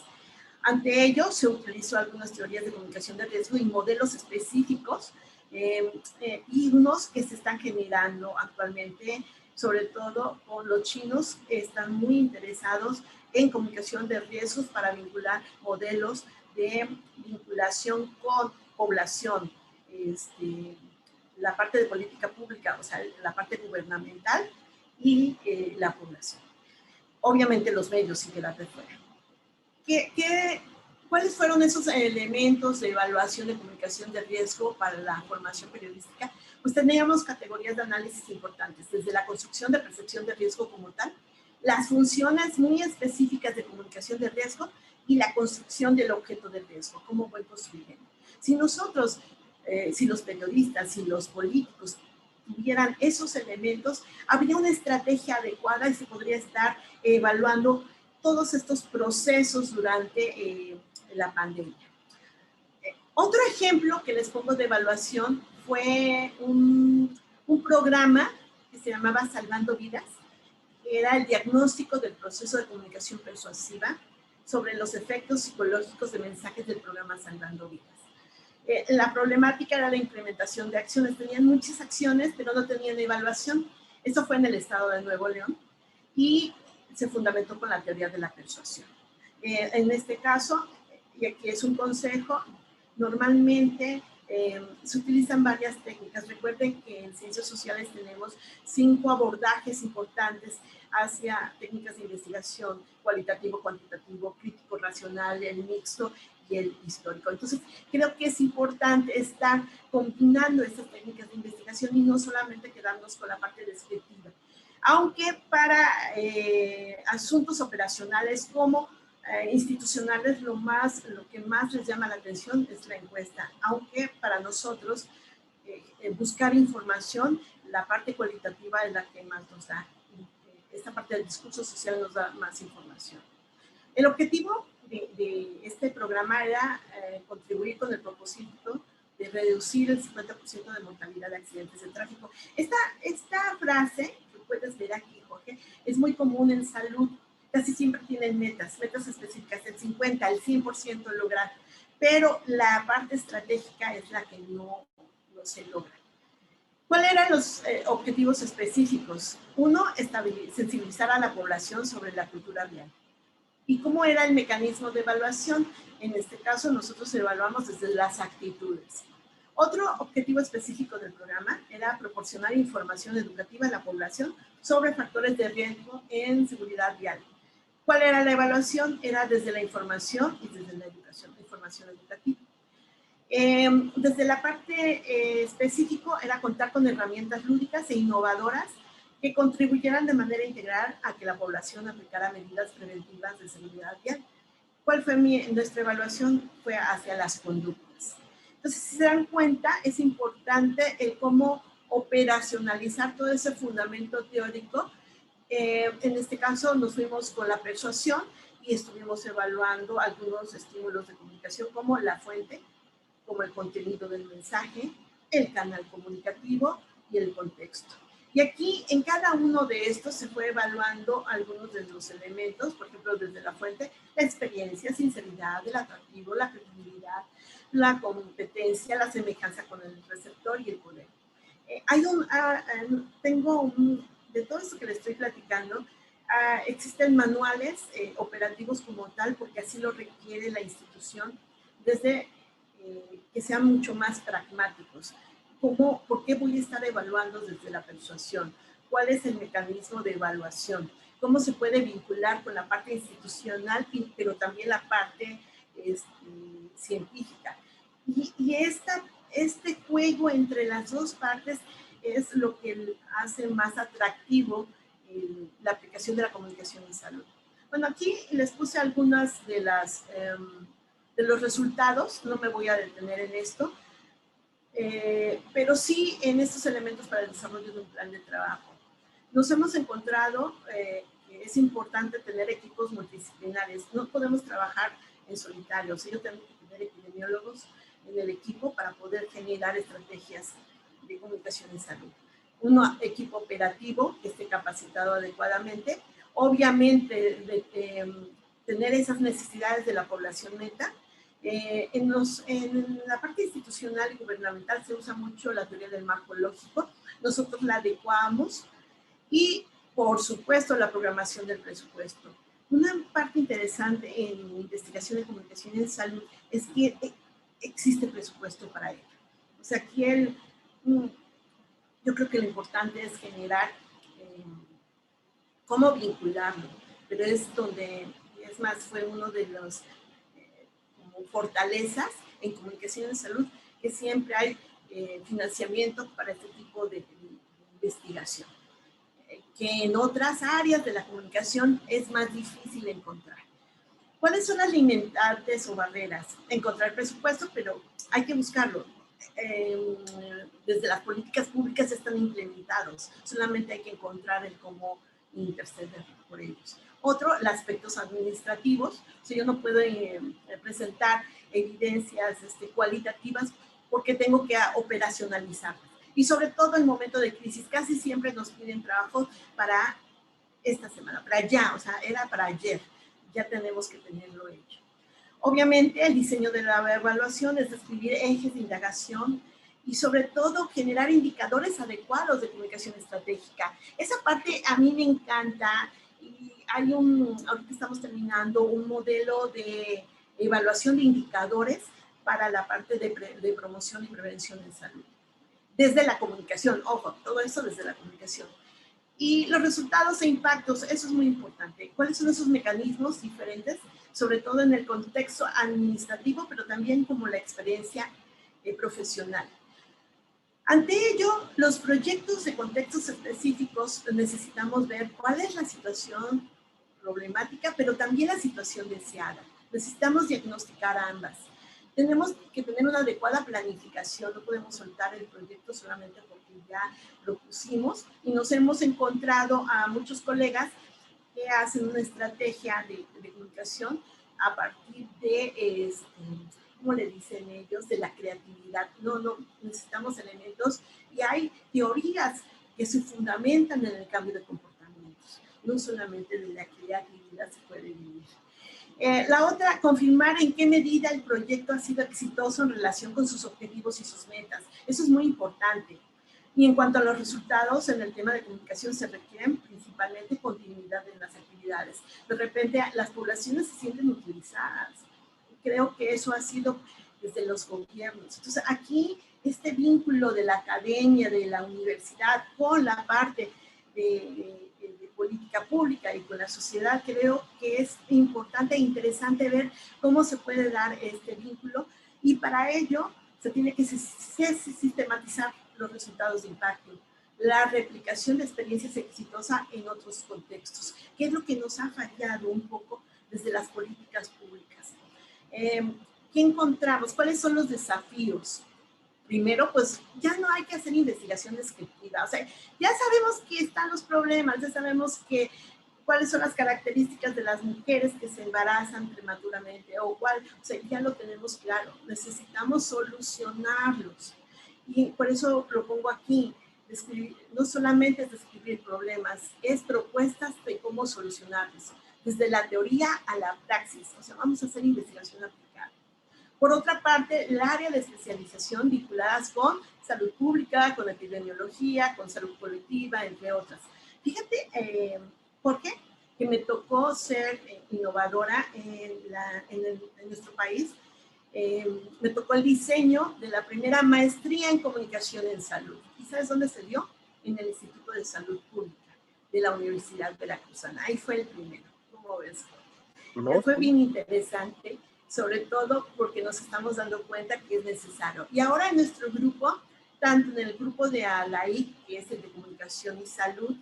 Ante ello, se utilizó algunas teorías de comunicación de riesgo y modelos específicos y unos que se están generando actualmente, sobre todo con los chinos, que están muy interesados en comunicación de riesgos para vincular modelos de vinculación con población, la parte de política pública, o sea, la parte gubernamental y la población. Obviamente los medios sin quedar de fuera. ¿Cuáles fueron esos elementos de evaluación de comunicación de riesgo para la formación periodística? Pues teníamos categorías de análisis importantes, desde la construcción de percepción de riesgo como tal, las funciones muy específicas de comunicación de riesgo y la construcción del objeto de riesgo, cómo voy construyendo. Si nosotros, si los periodistas, si los políticos tuvieran esos elementos, habría una estrategia adecuada y se podría estar evaluando todos estos procesos durante la pandemia. Otro ejemplo que les pongo de evaluación fue un programa que se llamaba Salvando Vidas, que era el diagnóstico del proceso de comunicación persuasiva sobre los efectos psicológicos de mensajes del programa Salvando Vidas. La problemática era la implementación de acciones. Tenían muchas acciones, pero no tenían evaluación. Esto fue en el estado de Nuevo León y se fundamentó con la teoría de la persuasión. En este caso, y aquí es un consejo, normalmente se utilizan varias técnicas. Recuerden que en ciencias sociales tenemos 5 abordajes importantes hacia técnicas de investigación: cualitativo, cuantitativo, crítico, racional, el mixto y el histórico. Entonces, creo que es importante estar combinando estas técnicas de investigación y no solamente quedarnos con la parte descriptiva. Aunque para asuntos operacionales como institucionales lo que más les llama la atención es la encuesta, aunque para nosotros buscar información, la parte cualitativa es la que más nos da, esta parte del discurso social nos da más información. El objetivo de este programa era contribuir con el propósito de reducir el 50% de mortalidad de accidentes de tráfico. Esta frase que puedes ver aquí, Jorge, es muy común en salud. Casi siempre tienen metas específicas, el 50, el 100% lograr, pero la parte estratégica es la que no se logra. ¿Cuáles eran los objetivos específicos? Uno, sensibilizar a la población sobre la cultura vial. ¿Y cómo era el mecanismo de evaluación? En este caso, nosotros evaluamos desde las actitudes. Otro objetivo específico del programa era proporcionar información educativa a la población sobre factores de riesgo en seguridad vial. ¿Cuál era la evaluación? Era desde la información y desde la educación, información educativa. Desde la parte específico era contar con herramientas lúdicas e innovadoras que contribuyeran de manera integral a que la población aplicara medidas preventivas de seguridad vial. ¿Cuál fue nuestra evaluación? Fue hacia las conductas. Entonces, si se dan cuenta, es importante el cómo operacionalizar todo ese fundamento teórico. En este caso, nos fuimos con la persuasión y estuvimos evaluando algunos estímulos de comunicación como la fuente, como el contenido del mensaje, el canal comunicativo y el contexto. Y aquí, en cada uno de estos, se fue evaluando algunos de los elementos, por ejemplo, desde la fuente, la experiencia, sinceridad, el atractivo, la credibilidad, la competencia, la semejanza con el receptor y el poder. De todo esto que le estoy platicando, existen manuales operativos como tal, porque así lo requiere la institución, desde que sean mucho más pragmáticos. ¿Por qué voy a estar evaluando desde la persuasión? ¿Cuál es el mecanismo de evaluación? ¿Cómo se puede vincular con la parte institucional, pero también la parte científica? Y este juego entre las dos partes es lo que hace más atractivo la aplicación de la comunicación en salud. Bueno, aquí les puse algunas de los resultados, no me voy a detener en esto, pero sí en estos elementos para el desarrollo de un plan de trabajo. Nos hemos encontrado que es importante tener equipos multidisciplinares. No podemos trabajar en solitario. O sea, yo tengo que tener epidemiólogos en el equipo para poder generar estrategias de comunicación en salud. Un equipo operativo que esté capacitado adecuadamente. Obviamente, tener esas necesidades de la población meta. En la parte institucional y gubernamental se usa mucho la teoría del marco lógico. Nosotros la adecuamos y, por supuesto, la programación del presupuesto. Una parte interesante en investigación de comunicación en salud es que existe presupuesto para ello. O sea, aquí yo creo que lo importante es generar cómo vincularlo, pero es más, fue uno de los fortalezas en comunicación en salud, que siempre hay financiamiento para este tipo de investigación, que en otras áreas de la comunicación es más difícil encontrar. ¿Cuáles son las limitantes o barreras? Encontrar presupuesto, pero hay que buscarlo. Desde las políticas públicas están implementados, solamente hay que encontrar el cómo interceder por ellos. Otro, los aspectos administrativos. O sea, yo no puedo presentar evidencias cualitativas porque tengo que operacionalizarlas. Y sobre todo en momento de crisis, casi siempre nos piden trabajo para esta semana, para ya, o sea, era para ayer. Ya tenemos que tenerlo hecho. Obviamente, el diseño de la evaluación es describir ejes de indagación y sobre todo generar indicadores adecuados de comunicación estratégica. Esa parte a mí me encanta y hay ahorita estamos terminando un modelo de evaluación de indicadores para la parte de promoción y prevención de salud. Desde la comunicación, ojo, todo eso desde la comunicación. Y los resultados e impactos, eso es muy importante. ¿Cuáles son esos mecanismos diferentes? Sobre todo en el contexto administrativo, pero también como la experiencia profesional. Ante ello, los proyectos de contextos específicos necesitamos ver cuál es la situación problemática, pero también la situación deseada. Necesitamos diagnosticar ambas. Tenemos que tener una adecuada planificación, no podemos soltar el proyecto solamente porque ya lo pusimos, y nos hemos encontrado a muchos colegas que hacen una estrategia de comunicación a partir de, ¿cómo le dicen ellos?, de la creatividad. No, necesitamos elementos y hay teorías que se fundamentan en el cambio de comportamientos. No solamente de la creatividad se puede vivir. La otra, confirmar en qué medida el proyecto ha sido exitoso en relación con sus objetivos y sus metas. Eso es muy importante. Y en cuanto a los resultados, en el tema de comunicación se requieren principalmente continuidad en las actividades. De repente las poblaciones se sienten utilizadas. Creo que eso ha sido desde los gobiernos. Entonces aquí este vínculo de la academia, de la universidad con la parte de política pública y con la sociedad, creo que es importante e interesante ver cómo se puede dar este vínculo, y para ello se tiene que sistematizar los resultados de impacto, la replicación de experiencias exitosas en otros contextos, que es lo que nos ha fallado un poco desde las políticas públicas. ¿Qué encontramos? ¿Cuáles son los desafíos? Primero, pues ya no hay que hacer investigación descriptiva. O sea, ya sabemos que están los problemas, ya sabemos cuáles son las características de las mujeres que se embarazan prematuramente, o sea, ya lo tenemos claro. Necesitamos solucionarlos. Y por eso lo pongo aquí. no solamente es describir problemas, es propuestas de cómo solucionarlos, desde la teoría a la praxis. O sea, vamos a hacer investigación aplicada. Por otra parte, el área de especialización vinculadas con salud pública, con epidemiología, con salud colectiva, entre otras. Fíjate, ¿por qué? Que me tocó ser innovadora en nuestro país. Me tocó el diseño de la primera maestría en comunicación en salud. ¿Y sabes dónde se dio? En el Instituto de Salud Pública de la Universidad Veracruzana. Ahí fue el primero. ¿Cómo ves? No, Fue sí. bien interesante, sobre todo porque nos estamos dando cuenta que es necesario. Y ahora en nuestro grupo, tanto en el grupo de ALAIC, que es el de Comunicación y Salud,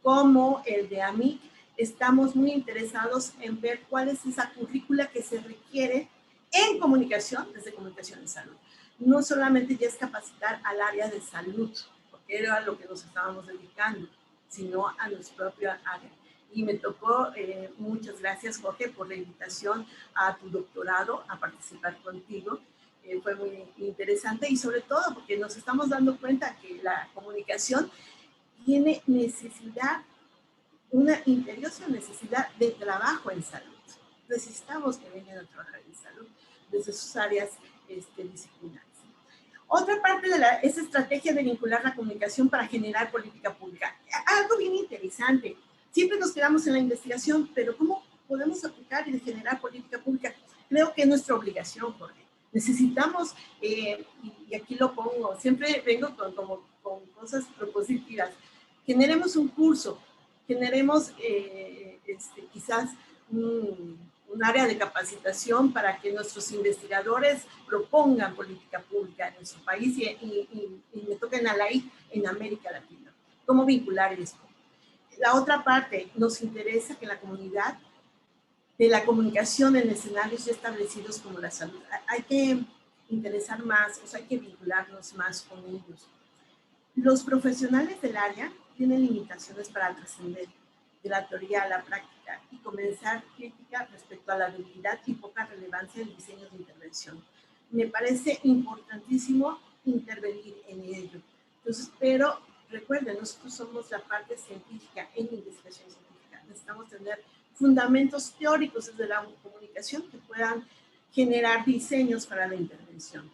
como el de AMIC, estamos muy interesados en ver cuál es esa currícula que se requiere en comunicación, desde Comunicación y Salud. No solamente ya es capacitar al área de salud, porque era a lo que nos estábamos dedicando, sino a nuestra propia área. Y me tocó, muchas gracias Jorge por la invitación a tu doctorado, a participar contigo. Fue muy interesante y sobre todo porque nos estamos dando cuenta que la comunicación tiene necesidad, una imperiosa necesidad de trabajo en salud. Necesitamos que vengan a trabajar en salud desde sus áreas disciplinares. Otra parte de esa estrategia de vincular la comunicación para generar política pública. Algo bien interesante. Siempre nos quedamos en la investigación, pero ¿cómo podemos aplicar y generar política pública? Creo que es nuestra obligación, Jorge. Necesitamos, y aquí lo pongo, siempre vengo con cosas propositivas. Generemos un curso, generemos quizás un área de capacitación para que nuestros investigadores propongan política pública en nuestro país y me toquen a la I en América Latina. ¿Cómo vincular esto? La otra parte, nos interesa que la comunidad de la comunicación en escenarios ya establecidos como la salud, hay que interesar más, o sea, hay que vincularnos más con ellos. Los profesionales del área tienen limitaciones para trascender de la teoría a la práctica y comenzar crítica respecto a la debilidad y poca relevancia en diseños de intervención. Me parece importantísimo intervenir en ello. Entonces, pero recuerden, nosotros somos la parte científica en investigación científica. Necesitamos tener fundamentos teóricos desde la comunicación que puedan generar diseños para la intervención.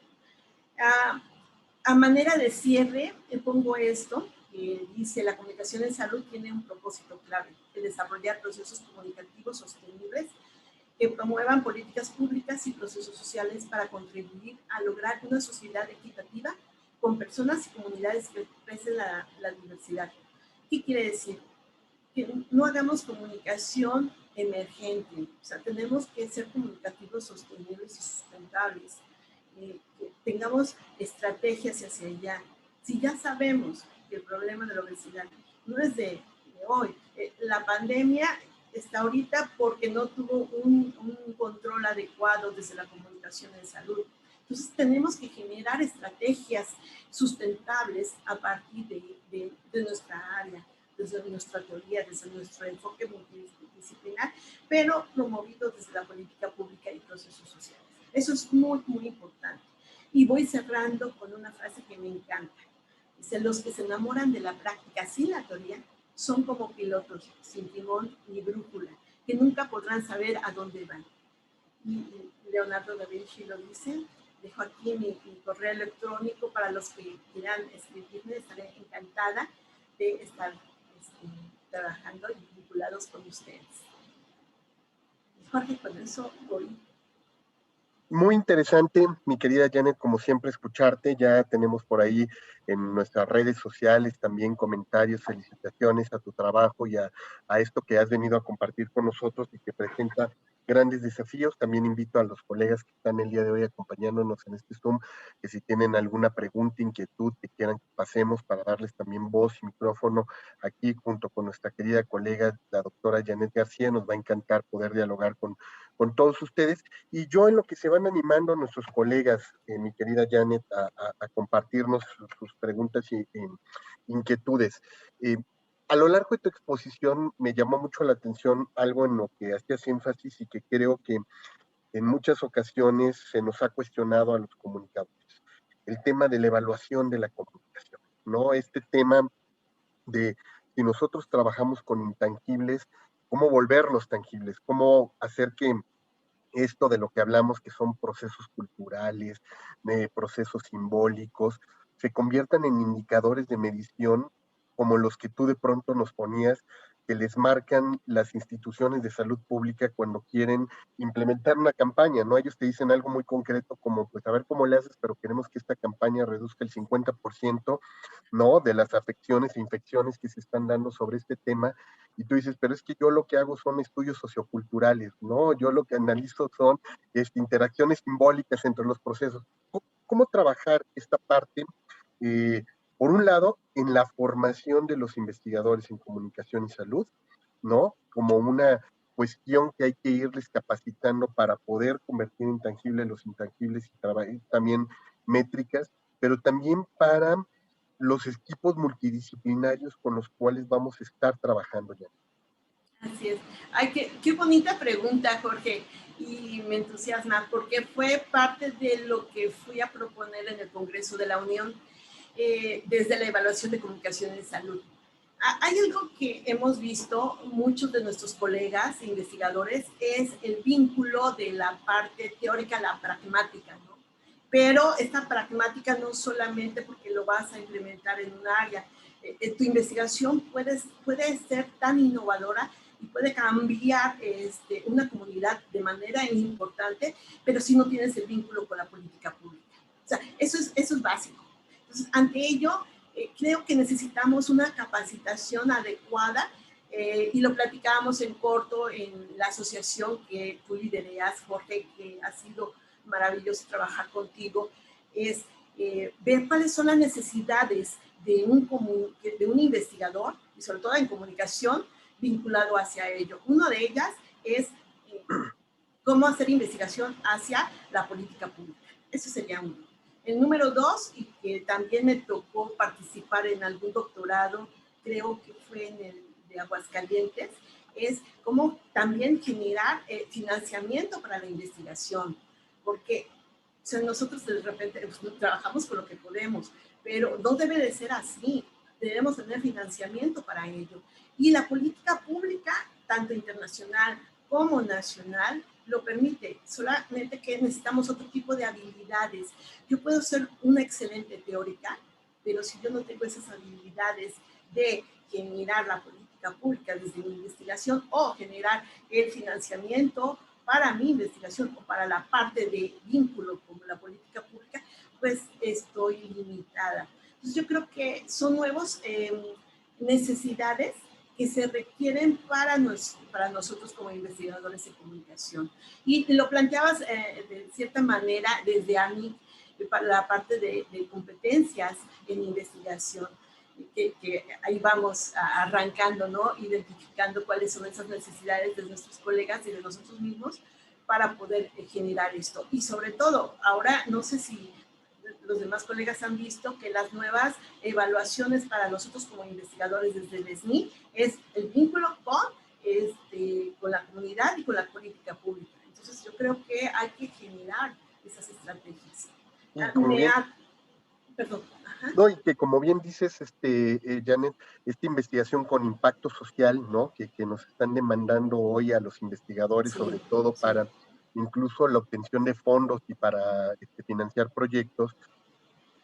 A manera de cierre, pongo esto, que dice: la comunicación en salud tiene un propósito clave, el desarrollar procesos comunicativos sostenibles que promuevan políticas públicas y procesos sociales para contribuir a lograr una sociedad equitativa con personas y comunidades que expresen la diversidad. ¿Qué quiere decir? Que no hagamos comunicación emergente, o sea, tenemos que ser comunicativos sostenibles y sustentables. Que tengamos estrategias hacia allá. Si ya sabemos que el problema de la obesidad no es de hoy, la pandemia está ahorita porque no tuvo un control adecuado desde la comunicación en salud. Entonces tenemos que generar estrategias sustentables a partir de nuestra área, desde nuestra teoría, desde nuestro enfoque multidisciplinar, pero promovido desde la política pública y procesos sociales. Eso es muy, muy importante. Y voy cerrando con una frase que me encanta. Dice: los que se enamoran de la práctica sin la teoría son como pilotos sin timón ni brújula, que nunca podrán saber a dónde van. Y Leonardo da Vinci lo dice. Dejo aquí mi correo electrónico para los que quieran escribirme. Estaré encantada de estar trabajando y vinculados con ustedes. Jorge, con eso voy. Muy interesante, mi querida Janet, como siempre escucharte. Ya tenemos por ahí en nuestras redes sociales también comentarios, felicitaciones a tu trabajo y a esto que has venido a compartir con nosotros y que presenta grandes desafíos. También invito a los colegas que están el día de hoy acompañándonos en este Zoom, que si tienen alguna pregunta, inquietud que quieran que pasemos para darles también voz y micrófono aquí junto con nuestra querida colega, la doctora Janet García. Nos va a encantar poder dialogar con todos ustedes. Y yo, en lo que se van animando nuestros colegas, mi querida Janet, a compartirnos sus preguntas y inquietudes. A lo largo de tu exposición me llamó mucho la atención algo en lo que hacías énfasis y que creo que en muchas ocasiones se nos ha cuestionado a los comunicadores: el tema de la evaluación de la comunicación. ¿no? Este tema de si nosotros trabajamos con intangibles, cómo volverlos tangibles, cómo hacer que esto de lo que hablamos, que son procesos culturales, de procesos simbólicos, se conviertan en indicadores de medición como los que tú de pronto nos ponías, que les marcan las instituciones de salud pública cuando quieren implementar una campaña, ¿no? Ellos te dicen algo muy concreto como, pues a ver cómo le haces, pero queremos que esta campaña reduzca el 50%, ¿no? De las afecciones e infecciones que se están dando sobre este tema, y tú dices, pero es que yo lo que hago son estudios socioculturales, ¿no? Yo lo que analizo son interacciones simbólicas entre los procesos. ¿Cómo trabajar esta parte? Eh, por un lado, en la formación de los investigadores en comunicación y salud, ¿no? Como una cuestión que hay que irles capacitando para poder convertir en tangibles los intangibles y también métricas, pero también para los equipos multidisciplinarios con los cuales vamos a estar trabajando ya. Así es. Ay, qué bonita pregunta, Jorge, y me entusiasma porque fue parte de lo que fui a proponer en el Congreso de la Unión desde la evaluación de comunicación en salud. Hay algo que hemos visto muchos de nuestros colegas e investigadores, es el vínculo de la parte teórica a la pragmática, ¿no? Pero esta pragmática no solamente porque lo vas a implementar en un área, tu investigación puede ser tan innovadora y puede cambiar una comunidad de manera importante, pero si no tienes el vínculo con la política pública. O sea, eso es básico. Entonces, ante ello, creo que necesitamos una capacitación adecuada y lo platicábamos en corto en la asociación que tú lidereas, Jorge, que ha sido maravilloso trabajar contigo, es ver cuáles son las necesidades de un investigador y sobre todo en comunicación vinculado hacia ello. Una de ellas es cómo hacer investigación hacia la política pública. Eso sería uno. El número dos, y que también me tocó participar en algún doctorado, creo que fue en el de Aguascalientes, es cómo también generar financiamiento para la investigación, porque o sea, nosotros de repente pues, trabajamos con lo que podemos, pero no debe de ser así. Debemos tener financiamiento para ello. Y la política pública, tanto internacional como nacional, lo permite, solamente que necesitamos otro tipo de habilidades. Yo puedo ser una excelente teórica, pero si yo no tengo esas habilidades de generar la política pública desde mi investigación o generar el financiamiento para mi investigación o para la parte de vínculo con la política pública, pues estoy limitada. Entonces yo creo que son nuevas necesidades que se requieren para nosotros como investigadores de comunicación. Y lo planteabas de cierta manera desde AMI, para la parte de competencias en investigación, que ahí vamos arrancando, ¿no? Identificando cuáles son esas necesidades de nuestros colegas y de nosotros mismos para poder generar esto. Y sobre todo, ahora no sé si los demás colegas han visto que las nuevas evaluaciones para nosotros como investigadores desde el SNI es el vínculo con la comunidad y con la política pública. Entonces yo creo que hay que generar esas estrategias. Y como bien, Perdón. Ajá. no, y que como bien dices, Janet, esta investigación con impacto social, ¿no? Que nos están demandando hoy a los investigadores, sobre Sí, todo sí. para incluso la obtención de fondos y para financiar proyectos,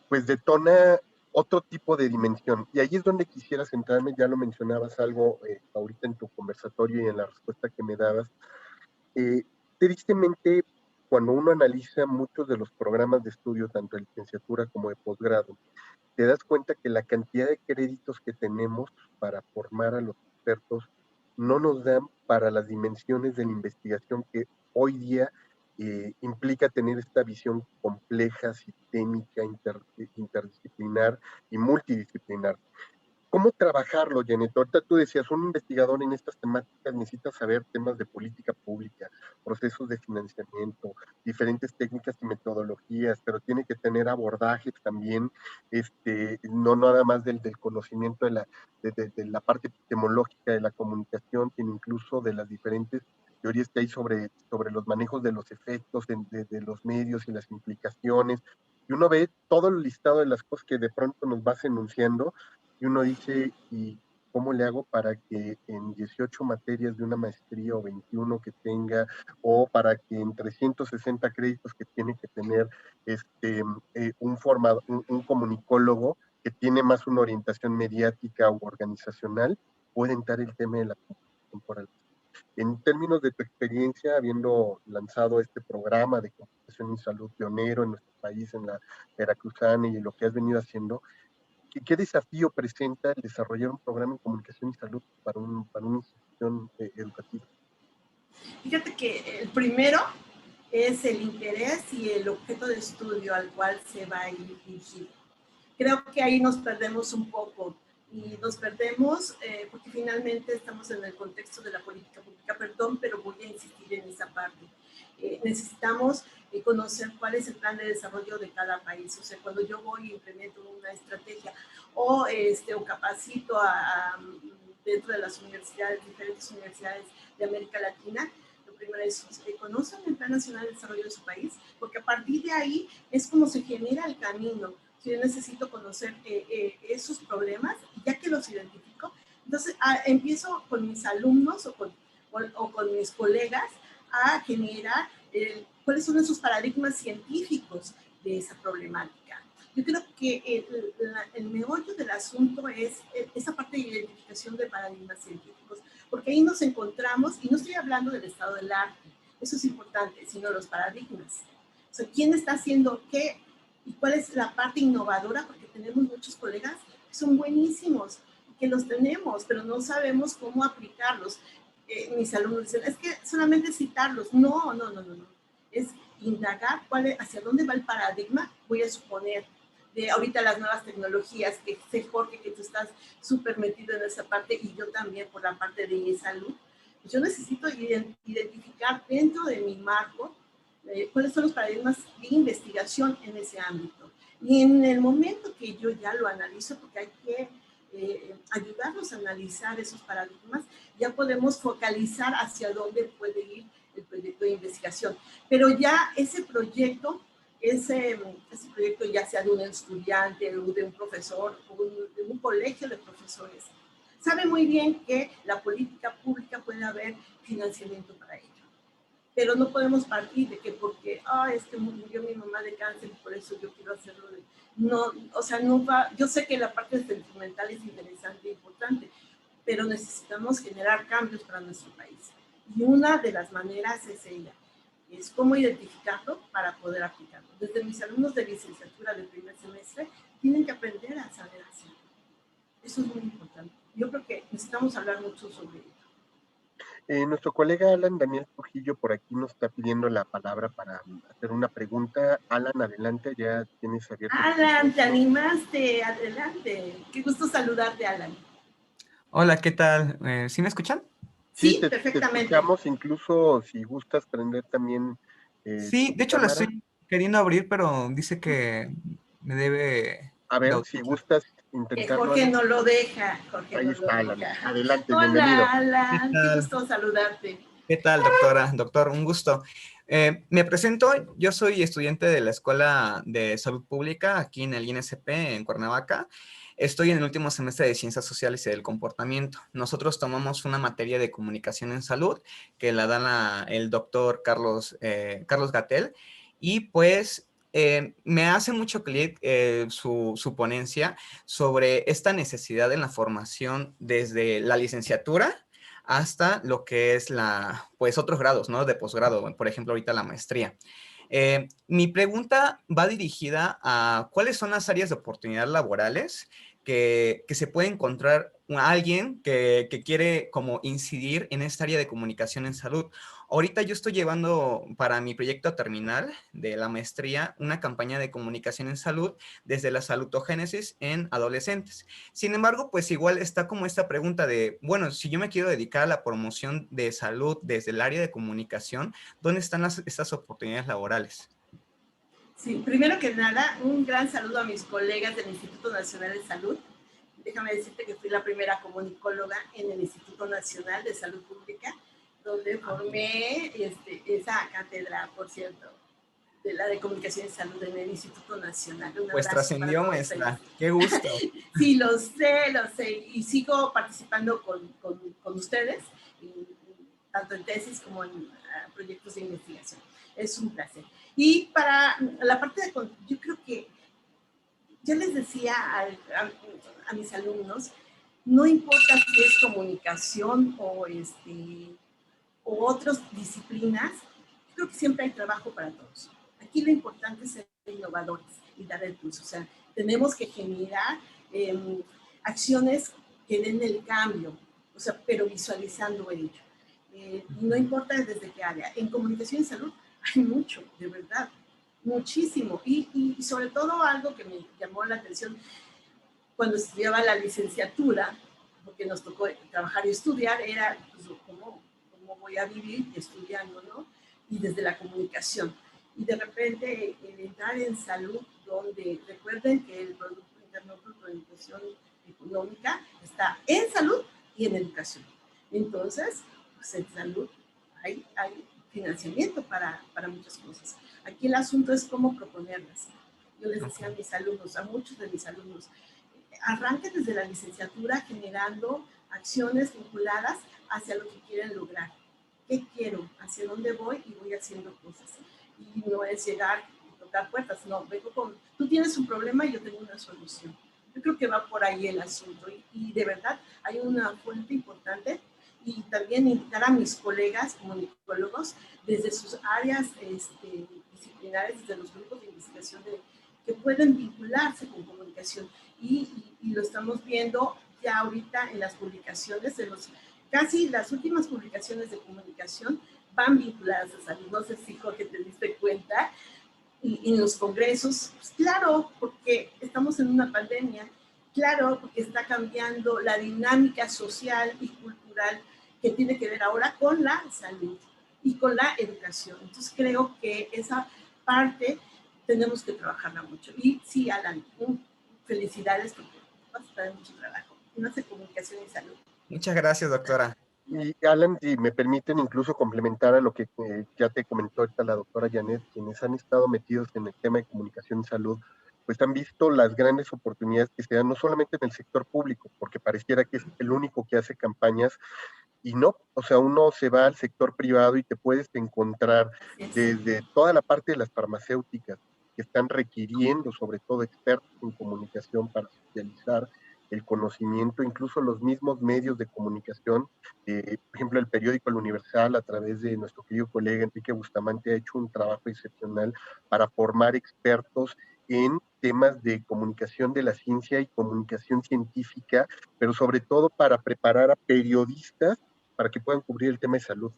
pues detona otro tipo de dimensión. Y ahí es donde quisiera centrarme, ya lo mencionabas algo ahorita en tu conversatorio y en la respuesta que me dabas. Eh, Tristemente, cuando uno analiza muchos de los programas de estudio, tanto de licenciatura como de posgrado, te das cuenta que la cantidad de créditos que tenemos para formar a los expertos no nos dan para las dimensiones de la investigación que hoy día implica tener esta visión compleja, sistémica, interdisciplinar y multidisciplinar. ¿Cómo trabajarlo, Janet? Ahorita tú decías, un investigador en estas temáticas necesita saber temas de política pública, procesos de financiamiento, diferentes técnicas y metodologías, pero tiene que tener abordajes también, no nada más del conocimiento de la parte epistemológica de la comunicación, sino incluso de las diferentes teorías que hay sobre los manejos de los efectos de los medios y las implicaciones. y uno ve todo el listado de las cosas que de pronto nos vas enunciando, y uno dice, ¿y cómo le hago para que en 18 materias de una maestría o 21 que tenga, o para que en 360 créditos que tiene que tener un comunicólogo que tiene más una orientación mediática u organizacional, pueda entrar el tema de la comunicación por el... En términos de tu experiencia, habiendo lanzado este programa de comunicación y salud pionero en nuestro país, en la Veracruzana, y lo que has venido haciendo, ¿qué desafío presenta el desarrollar un programa en comunicación y salud para una institución educativa? Fíjate que el primero es el interés y el objeto de estudio al cual se va a ir dirigido. Creo que ahí nos perdemos un poco y nos perdemos porque finalmente estamos en el contexto de la política pública, perdón, pero voy a insistir en esa parte. Necesitamos conocer cuál es el plan de desarrollo de cada país. O sea, cuando yo voy y implemento una estrategia o capacito dentro de las universidades, diferentes universidades de América Latina, lo primero es que conozcan el Plan Nacional de Desarrollo de su país, porque a partir de ahí es como se genera el camino. Si yo necesito conocer esos problemas, ya que los identifico, entonces empiezo con mis alumnos o con mis colegas a generar cuáles son esos paradigmas científicos de esa problemática. Yo creo que el meollo del asunto es esa parte de identificación de paradigmas científicos, porque ahí nos encontramos, y no estoy hablando del estado del arte, eso es importante, sino los paradigmas. O sea, ¿quién está haciendo qué? ¿Y cuál es la parte innovadora? Porque tenemos muchos colegas que son buenísimos, que los tenemos, pero no sabemos cómo aplicarlos. Mis alumnos dicen, es que solamente citarlos. No, no, no, no, no. Es indagar hacia dónde va el paradigma, voy a suponer, de ahorita las nuevas tecnologías, que sé, Jorge, que tú estás súper metido en esa parte, y yo también por la parte de salud. Yo necesito identificar dentro de mi marco cuáles son los paradigmas de investigación en ese ámbito. Y en el momento que yo ya lo analizo, porque hay que ayudarnos a analizar esos paradigmas, ya podemos focalizar hacia dónde puede ir el proyecto de investigación. Pero ya ese proyecto ya sea de un estudiante o de un profesor o de un colegio de profesores, sabe muy bien que la política pública puede haber financiamiento para ello. Pero no podemos partir de que porque, es que murió mi mamá de cáncer y por eso yo quiero hacerlo. No, o sea, no va, yo sé que la parte sentimental es interesante e importante, pero necesitamos generar cambios para nuestro país. Y una de las maneras es ella, es cómo identificarlo para poder aplicarlo. Desde mis alumnos de licenciatura del primer semestre, tienen que aprender a saber hacerlo. Eso es muy importante. Yo creo que necesitamos hablar mucho sobre ello. Nuestro colega Alan Daniel Trujillo por aquí nos está pidiendo la palabra para hacer una pregunta. Alan, adelante, ya tienes abierto tu Alan, te micrófono. animaste, adelante. Qué gusto saludarte, Alan. Hola, ¿qué tal? ¿Sí me escuchan? Sí, Sí, te perfectamente. escuchamos, incluso si gustas prender también Sí, tu de hecho la cámara. estoy queriendo abrir, pero dice que me debe A de ver, si autorizar. gustas Que intentarlo, Jorge Alan. no lo deja, Jorge Ahí no lo está, Alan. deja. Adelante, bienvenido. Hola, ¿Qué Alan, qué tal? gusto saludarte. ¿Qué tal, doctora? Doctor, un gusto. Me presento, yo soy estudiante de la Escuela de Salud Pública aquí en el INSP en Cuernavaca. Estoy en el último semestre de Ciencias Sociales y del Comportamiento. Nosotros tomamos una materia de comunicación en salud que la da el doctor Carlos Gatell, y pues me hace mucho clic su ponencia sobre esta necesidad en la formación desde la licenciatura hasta lo que es pues otros grados, ¿no? De posgrado, por ejemplo, ahorita la maestría. Mi pregunta va dirigida a cuáles son las áreas de oportunidad laborales que se puede encontrar alguien que quiere como incidir en esta área de comunicación en salud. Ahorita yo estoy llevando para mi proyecto terminal de la maestría una campaña de comunicación en salud desde la salutogénesis en adolescentes. Sin embargo, pues igual está como esta pregunta de, bueno, si yo me quiero dedicar a la promoción de salud desde el área de comunicación, ¿dónde están estas oportunidades laborales? Sí, primero que nada, un gran saludo a mis colegas del Instituto Nacional de Salud. Déjame decirte que fui la primera comunicóloga en el Instituto Nacional de Salud Pública, donde formé esa cátedra, por cierto. de la de Comunicación y Salud en el Instituto Nacional. Un Pues abrazo trascendió, para todos maestra. ellos. Qué gusto. Sí, lo sé, y sigo participando con ustedes, tanto en tesis como en proyectos de investigación. Es un placer. Y para la parte de, yo creo que, yo les decía a mis alumnos, no importa si es comunicación o otras disciplinas, creo que siempre hay trabajo para todos. Aquí lo importante es ser innovadores y dar el pulso. O sea, tenemos que generar acciones que den el cambio, o sea, pero visualizando ello. No importa desde qué área. En comunicación y salud hay mucho, de verdad, muchísimo. Y sobre todo algo que me llamó la atención cuando estudiaba la licenciatura, porque nos tocó trabajar y estudiar, era pues, cómo voy a vivir estudiando, ¿no? Y desde la comunicación. Y de repente el entrar en salud, donde recuerden que el Producto Interno Bruto de Inversión Económica está en salud y en educación. Entonces, pues en salud hay financiamiento para muchas cosas. Aquí el asunto es cómo proponerlas. Yo les decía a mis alumnos, a muchos de mis alumnos, arranquen desde la licenciatura generando acciones vinculadas hacia lo que quieren lograr. ¿Qué quiero? ¿Hacia dónde voy? Y voy haciendo cosas. Y no es llegar y tocar puertas, no, vengo con, tú tienes un problema y yo tengo una solución. Yo creo que va por ahí el asunto y de verdad hay una fuente importante y también invitar a mis colegas comunicólogos desde sus áreas disciplinares, desde los grupos de investigación que pueden vincularse con comunicación y lo estamos viendo ya ahorita en las publicaciones de casi las últimas publicaciones de comunicación van vinculadas a salud. No sé si, Jorge, te diste cuenta. Y en los congresos, pues claro, porque estamos en una pandemia, claro, porque está cambiando la dinámica social y cultural que tiene que ver ahora con la salud y con la educación. Entonces creo que esa parte tenemos que trabajarla mucho. Y sí, Alan, felicidades porque vas a estar en mucho trabajo. No sé, comunicación y salud. Muchas gracias, doctora. Y Alan, si me permiten incluso complementar a lo que ya te comentó ahorita la doctora Janet, quienes han estado metidos en el tema de comunicación y salud, pues han visto las grandes oportunidades que se dan no solamente en el sector público, porque pareciera que es el único que hace campañas, y no, o sea, uno se va al sector privado y te puedes encontrar desde toda la parte de las farmacéuticas que están requiriendo sobre todo expertos en comunicación para socializar el conocimiento, incluso los mismos medios de comunicación, por ejemplo, el periódico El Universal, a través de nuestro querido colega Enrique Bustamante, ha hecho un trabajo excepcional para formar expertos en temas de comunicación de la ciencia y comunicación científica, pero sobre todo para preparar a periodistas para que puedan cubrir el tema de salud,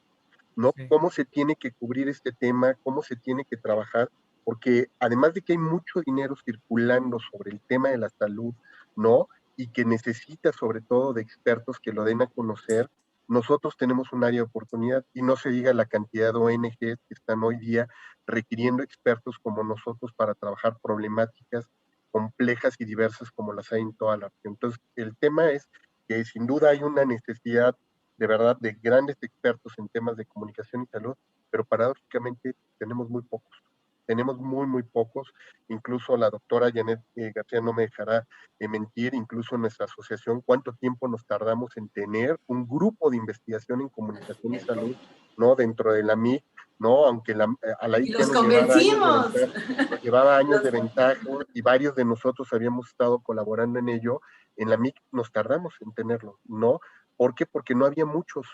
¿no? Sí. Cómo se tiene que cubrir este tema, cómo se tiene que trabajar, porque además de que hay mucho dinero circulando sobre el tema de la salud, ¿no? Y que necesita sobre todo de expertos que lo den a conocer, nosotros tenemos un área de oportunidad y no se diga la cantidad de ONGs que están hoy día requiriendo expertos como nosotros para trabajar problemáticas complejas y diversas como las hay en toda la región. Entonces, el tema es que sin duda hay una necesidad de verdad de grandes expertos en temas de comunicación y salud, pero paradójicamente tenemos muy pocos. Tenemos muy pocos. Incluso la doctora Janet García no me dejará mentir, incluso en nuestra asociación, cuánto tiempo nos tardamos en tener un grupo de investigación en comunicación y salud, ¿no? Dentro de la MIC, ¿no? Aunque a la IC nos llevaba años de ventaja y varios de nosotros habíamos estado colaborando en ello, en la MIC nos tardamos en tenerlo, ¿no? ¿Por qué? Porque no había muchos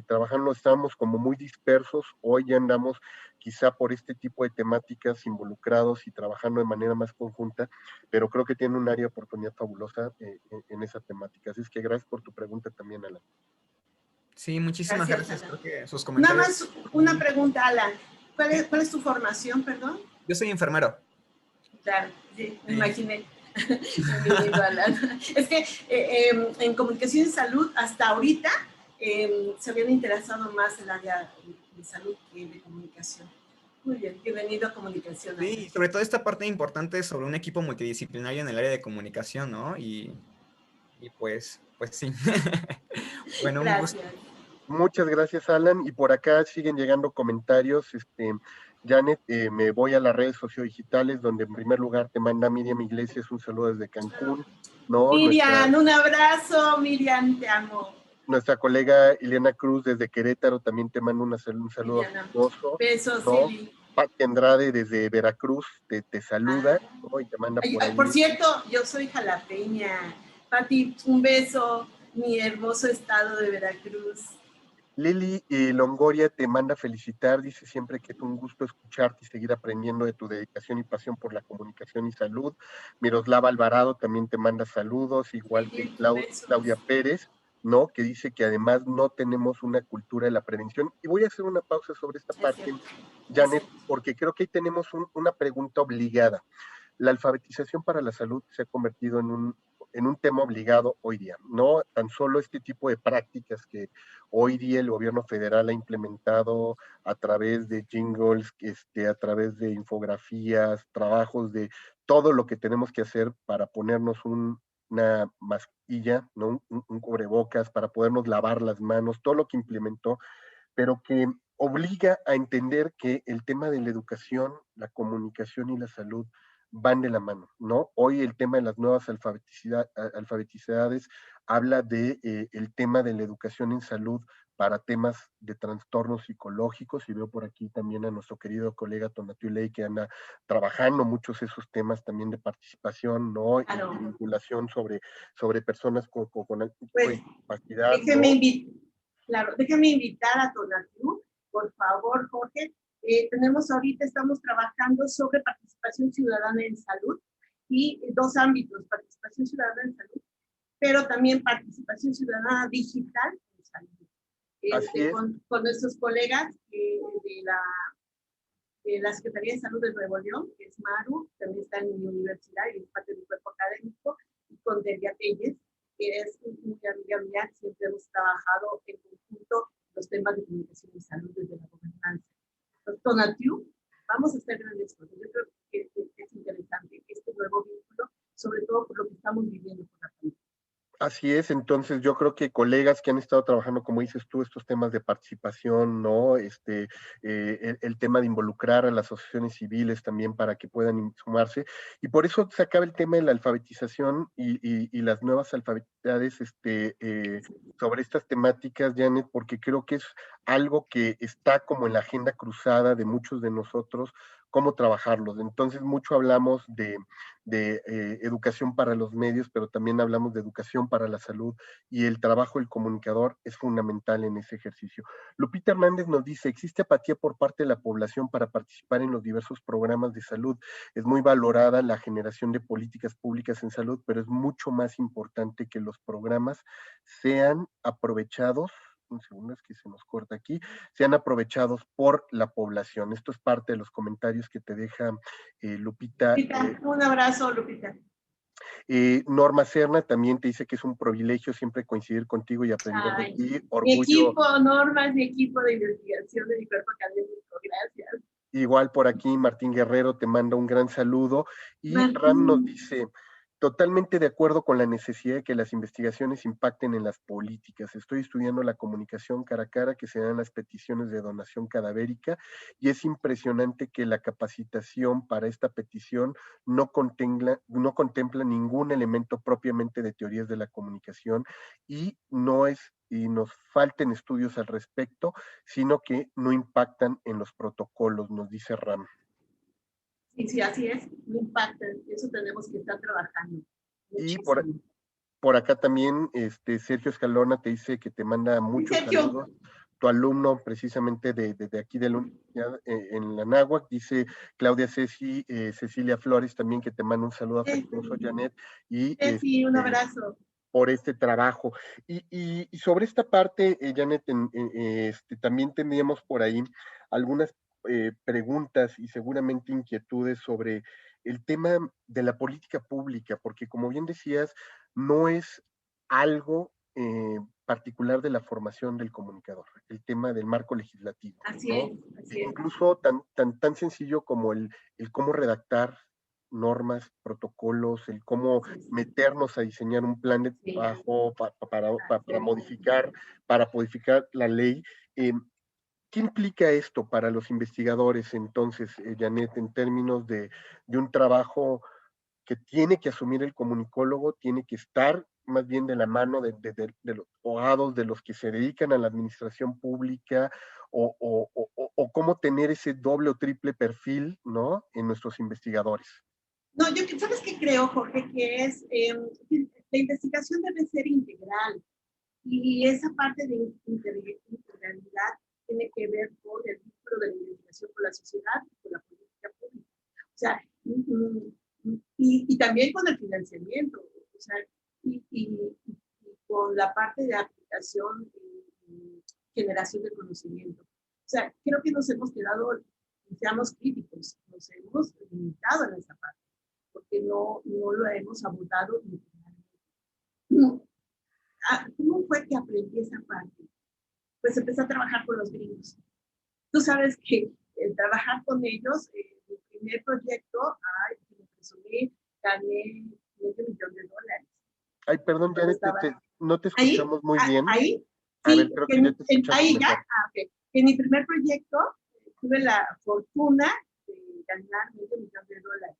trabajando, estábamos como muy dispersos, hoy ya andamos quizá por este tipo de temáticas involucrados y trabajando de manera más conjunta, pero creo que tiene un área de oportunidad fabulosa en esa temática. Así es que gracias por tu pregunta también, Alan. Sí, muchísimas gracias. Creo que sus comentarios... Nada más una pregunta, Alan. ¿Cuál es tu formación, perdón? Yo soy enfermero. Claro, sí, me imaginé. Es que en comunicación y salud hasta ahorita se habían interesado más en el área de salud que de comunicación. Muy bien, bienvenido a comunicación. Sí, sobre todo esta parte importante sobre un equipo multidisciplinario en el área de comunicación, ¿no? Y pues sí. Bueno, gracias. Muchas gracias, Alan. Y por acá siguen llegando comentarios. Janet, me voy a las redes sociodigitales, donde en primer lugar te manda Miriam Iglesias un saludo desde Cancún, ¿no? Miriam, un abrazo, Miriam, te amo. Nuestra colega Ileana Cruz desde Querétaro también te manda un saludo afectuoso, besos, ¿no? Ili. Pati Andrade desde Veracruz te saluda, ¿no? Y te manda por ahí. Por cierto, yo soy jalapeña. Pati, un beso, mi hermoso estado de Veracruz. Lili Longoria te manda felicitar, dice siempre que es un gusto escucharte y seguir aprendiendo de tu dedicación y pasión por la comunicación y salud. Miroslava Alvarado también te manda saludos, igual que Claudia Pérez, ¿no? Que dice que además no tenemos una cultura de la prevención. Y voy a hacer una pausa sobre esta parte, Janet, porque creo que ahí tenemos una pregunta obligada. La alfabetización para la salud se ha convertido en un tema obligado hoy día, no tan solo este tipo de prácticas que hoy día el gobierno federal ha implementado a través de jingles, a través de infografías, trabajos de todo lo que tenemos que hacer para ponernos una mascarilla, ¿no? un cubrebocas, para podernos lavar las manos, todo lo que implementó, pero que obliga a entender que el tema de la educación, la comunicación y la salud van de la mano, ¿no? Hoy el tema de las nuevas alfabeticidades habla de el tema de la educación en salud para temas de trastornos psicológicos, y veo por aquí también a nuestro querido colega Tonatiuh Ley, que anda trabajando muchos esos temas también de participación, ¿no? Claro. Y vinculación sobre personas con pues, discapacidad, déjame invitar a Tonatiuh, por favor, Jorge. Estamos trabajando sobre participación ciudadana en salud y dos ámbitos, participación ciudadana en salud, pero también participación ciudadana digital en salud. Con nuestros colegas de la Secretaría de Salud de Nuevo León, que es Maru, también está en mi universidad y es parte del cuerpo académico, y con Delia Telles, que es muy amiga mía, siempre hemos trabajado en conjunto los temas de comunicación y salud desde la gobernanza. Entonces, Tonatiuh, vamos a hacer grandes cosas. Yo creo que es interesante este nuevo vínculo, sobre todo por lo que estamos viviendo con la pandemia. Así es, entonces yo creo que colegas que han estado trabajando, como dices tú, estos temas de participación, ¿no? El tema de involucrar a las asociaciones civiles también para que puedan sumarse, y por eso se acaba el tema de la alfabetización y las nuevas alfabetidades sobre estas temáticas, Janet, porque creo que es algo que está como en la agenda cruzada de muchos de nosotros, cómo trabajarlos. Entonces, mucho hablamos de educación para los medios, pero también hablamos de educación para la salud, y el trabajo del comunicador es fundamental en ese ejercicio. Lupita Hernández nos dice, existe apatía por parte de la población para participar en los diversos programas de salud. Es muy valorada la generación de políticas públicas en salud, pero es mucho más importante que los programas sean aprovechados, un segundo, es que se nos corta aquí, sean aprovechados por la población. Esto es parte de los comentarios que te deja Lupita. Un abrazo, Lupita. Norma Serna también te dice que es un privilegio siempre coincidir contigo y aprender de ti. Orgullo. Mi equipo, Norma, es mi equipo de investigación de mi cuerpo académico. Gracias. Igual por aquí, Martín Guerrero te manda un gran saludo. Y Martín. Ram nos dice, totalmente de acuerdo con la necesidad de que las investigaciones impacten en las políticas. Estoy estudiando la comunicación cara a cara que se dan las peticiones de donación cadavérica, y es impresionante que la capacitación para esta petición no contempla ningún elemento propiamente de teorías de la comunicación, y nos falten estudios al respecto, sino que no impactan en los protocolos, nos dice Ram. Sí, así es, no impactan, eso tenemos que estar trabajando. Muchísimo. Y por acá también Sergio Escalona te dice que te manda muchos saludos. Tu alumno precisamente de aquí de la universidad en la Náhuac, dice Claudia Cecilia Flores también que te manda un saludo afectuoso, Janet. Y un abrazo. Por este trabajo. Y sobre esta parte, Janet, también tendríamos por ahí algunas preguntas y seguramente inquietudes sobre el tema de la política pública, porque como bien decías, no es algo particular de la formación del comunicador, el tema del marco legislativo. Así ¿no? es. Incluso tan sencillo como el cómo redactar normas, protocolos, el cómo meternos a diseñar un plan de trabajo para modificar la ley. ¿Qué implica esto para los investigadores entonces, Janet, en términos de un trabajo que tiene que asumir el comunicólogo, tiene que estar más bien de la mano de los abogados, de los que se dedican a la administración pública, o cómo tener ese doble o triple perfil, ¿no?, en nuestros investigadores? No, ¿sabes qué creo, Jorge? Que la investigación debe ser integral y esa parte de integralidad tiene que ver con el vínculo de la investigación con la sociedad y con la política pública. O sea, y también con el financiamiento, o sea, y con la parte de aplicación y generación de conocimiento. O sea, creo que nos hemos quedado, seamos críticos, nos hemos limitado en esa parte, porque no lo hemos abordado integralmente. ¿Cómo fue que aprendí esa parte? Pues empecé a trabajar con los gringos. Tú sabes que trabajar con ellos, mi primer proyecto, me presumí, gané $500,000. Ay, perdón, Janet, no te escuchamos muy bien. Ahí, a sí, ver, creo que ya te escuchamos ahí mejor. ya, okay. En mi primer proyecto tuve la fortuna de ganar $500,000.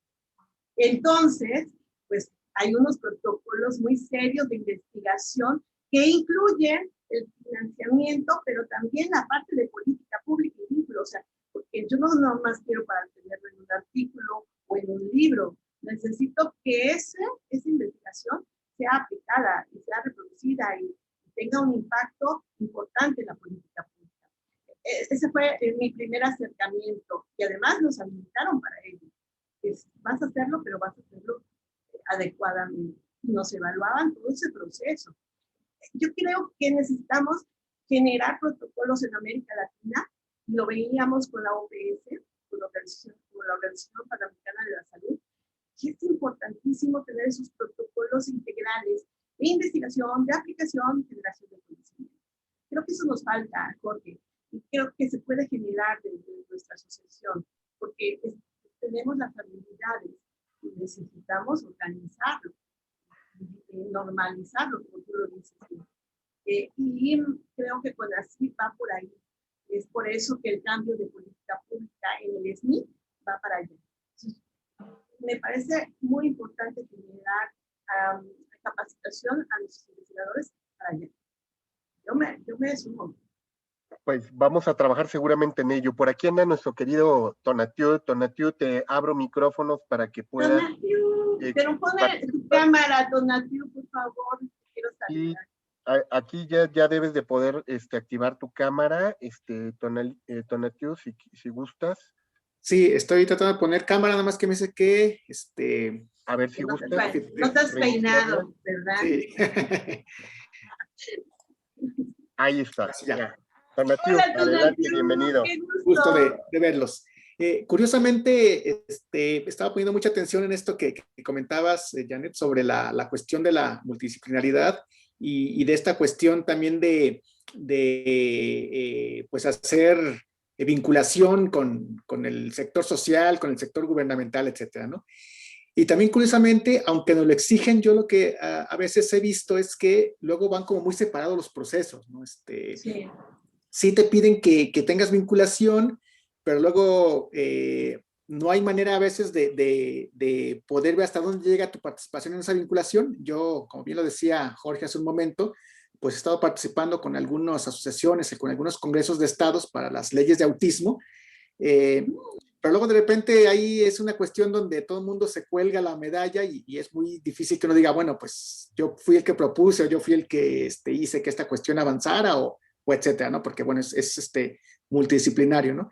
Entonces, pues hay unos protocolos muy serios de investigación que incluyen el financiamiento, pero también la parte de política pública y vínculo. O sea, porque yo no nomás quiero para tenerlo en un artículo o en un libro. Necesito que esa investigación sea aplicada y sea reproducida y tenga un impacto importante en la política pública. Ese fue mi primer acercamiento y además nos habilitaron para ello. Vas a hacerlo, pero vas a hacerlo adecuadamente. Nos evaluaban todo ese proceso. Yo creo que necesitamos generar protocolos en América Latina, y lo veíamos con la OPS, con la Organización Panamericana de la Salud, que es importantísimo tener esos protocolos integrales de investigación, de aplicación y generación de conocimiento. Creo que eso nos falta, Jorge, y creo que se puede generar desde nuestra asociación, porque tenemos las habilidades y necesitamos organizarlo, normalizarlo, como tú lo dices. Y creo que con así va por ahí. Es por eso que el cambio de política pública en el SNI va para allá. Entonces, me parece muy importante generar capacitación a los investigadores para allá. Yo me sumo. Pues vamos a trabajar seguramente en ello. Por aquí anda nuestro querido Tonatiuh. Tonatiuh, te abro micrófonos para que puedas... Tonatiuh, pero ponle tu cámara, Tonatiuh, por favor. Quiero y saludar. aquí ya debes de poder activar tu cámara, Tonatiuh, si gustas. Sí, estoy tratando de poner cámara, nada más que me dice que, A ver si No gustas. no te has peinado, ¿verdad? Sí. Ahí está. Ya. Tonatiuh, Hola, adelante, Tonatiuh, bienvenido. qué Gusto gusto. de verlos. Curiosamente, estaba poniendo mucha atención en esto que comentabas, Janet, sobre la cuestión de la multidisciplinaridad y de esta cuestión también de pues hacer vinculación con el sector social, con el sector gubernamental, etcétera, ¿no? Y también curiosamente, aunque nos lo exigen, yo lo que a veces he visto es que luego van como muy separados los procesos, ¿no? Sí. Sí te piden que tengas vinculación, pero luego no hay manera a veces de poder ver hasta dónde llega tu participación en esa vinculación. Yo, como bien lo decía Jorge hace un momento, pues he estado participando con algunas asociaciones y con algunos congresos de estados para las leyes de autismo, pero luego de repente ahí es una cuestión donde todo el mundo se cuelga la medalla y es muy difícil que uno diga, bueno, pues yo fui el que propuse o yo fui el que hice que esta cuestión avanzara o etcétera, ¿no? Porque, bueno, es multidisciplinario, ¿no?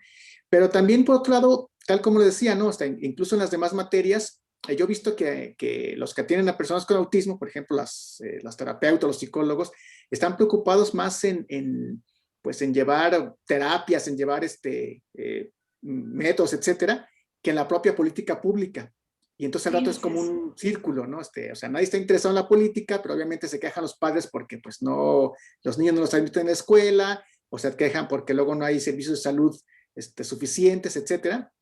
Pero también, por otro lado, tal como lo decía, ¿no? Incluso en las demás materias, yo he visto que los que atienden a personas con autismo, por ejemplo, las terapeutas, los psicólogos, están preocupados más pues, en llevar terapias, en llevar métodos, etcétera, que en la propia política pública. Y entonces al rato es como un círculo, ¿no? O sea, nadie está interesado en la política, pero obviamente se quejan los padres porque pues no, los niños no los admiten en la escuela, o se quejan porque luego no hay servicios de salud suficientes, etcétera,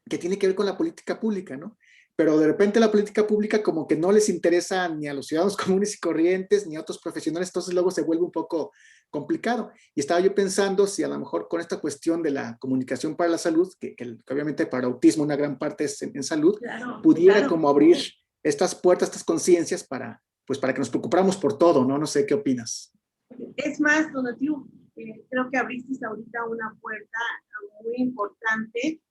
que tiene que ver con la política pública, ¿no? pero de repente la política pública como que no les interesa ni a los ciudadanos comunes y corrientes, ni a otros profesionales, entonces luego se vuelve un poco complicado. Y estaba yo pensando si a lo mejor con esta cuestión de la comunicación para la salud, que obviamente para autismo una gran parte es en salud, Claro, pudiera claro. como abrir estas puertas, estas conciencias para que nos preocupáramos por todo, ¿no? No sé, ¿qué opinas? Es más, Donatiu, creo que abriste ahorita una puerta muy importante,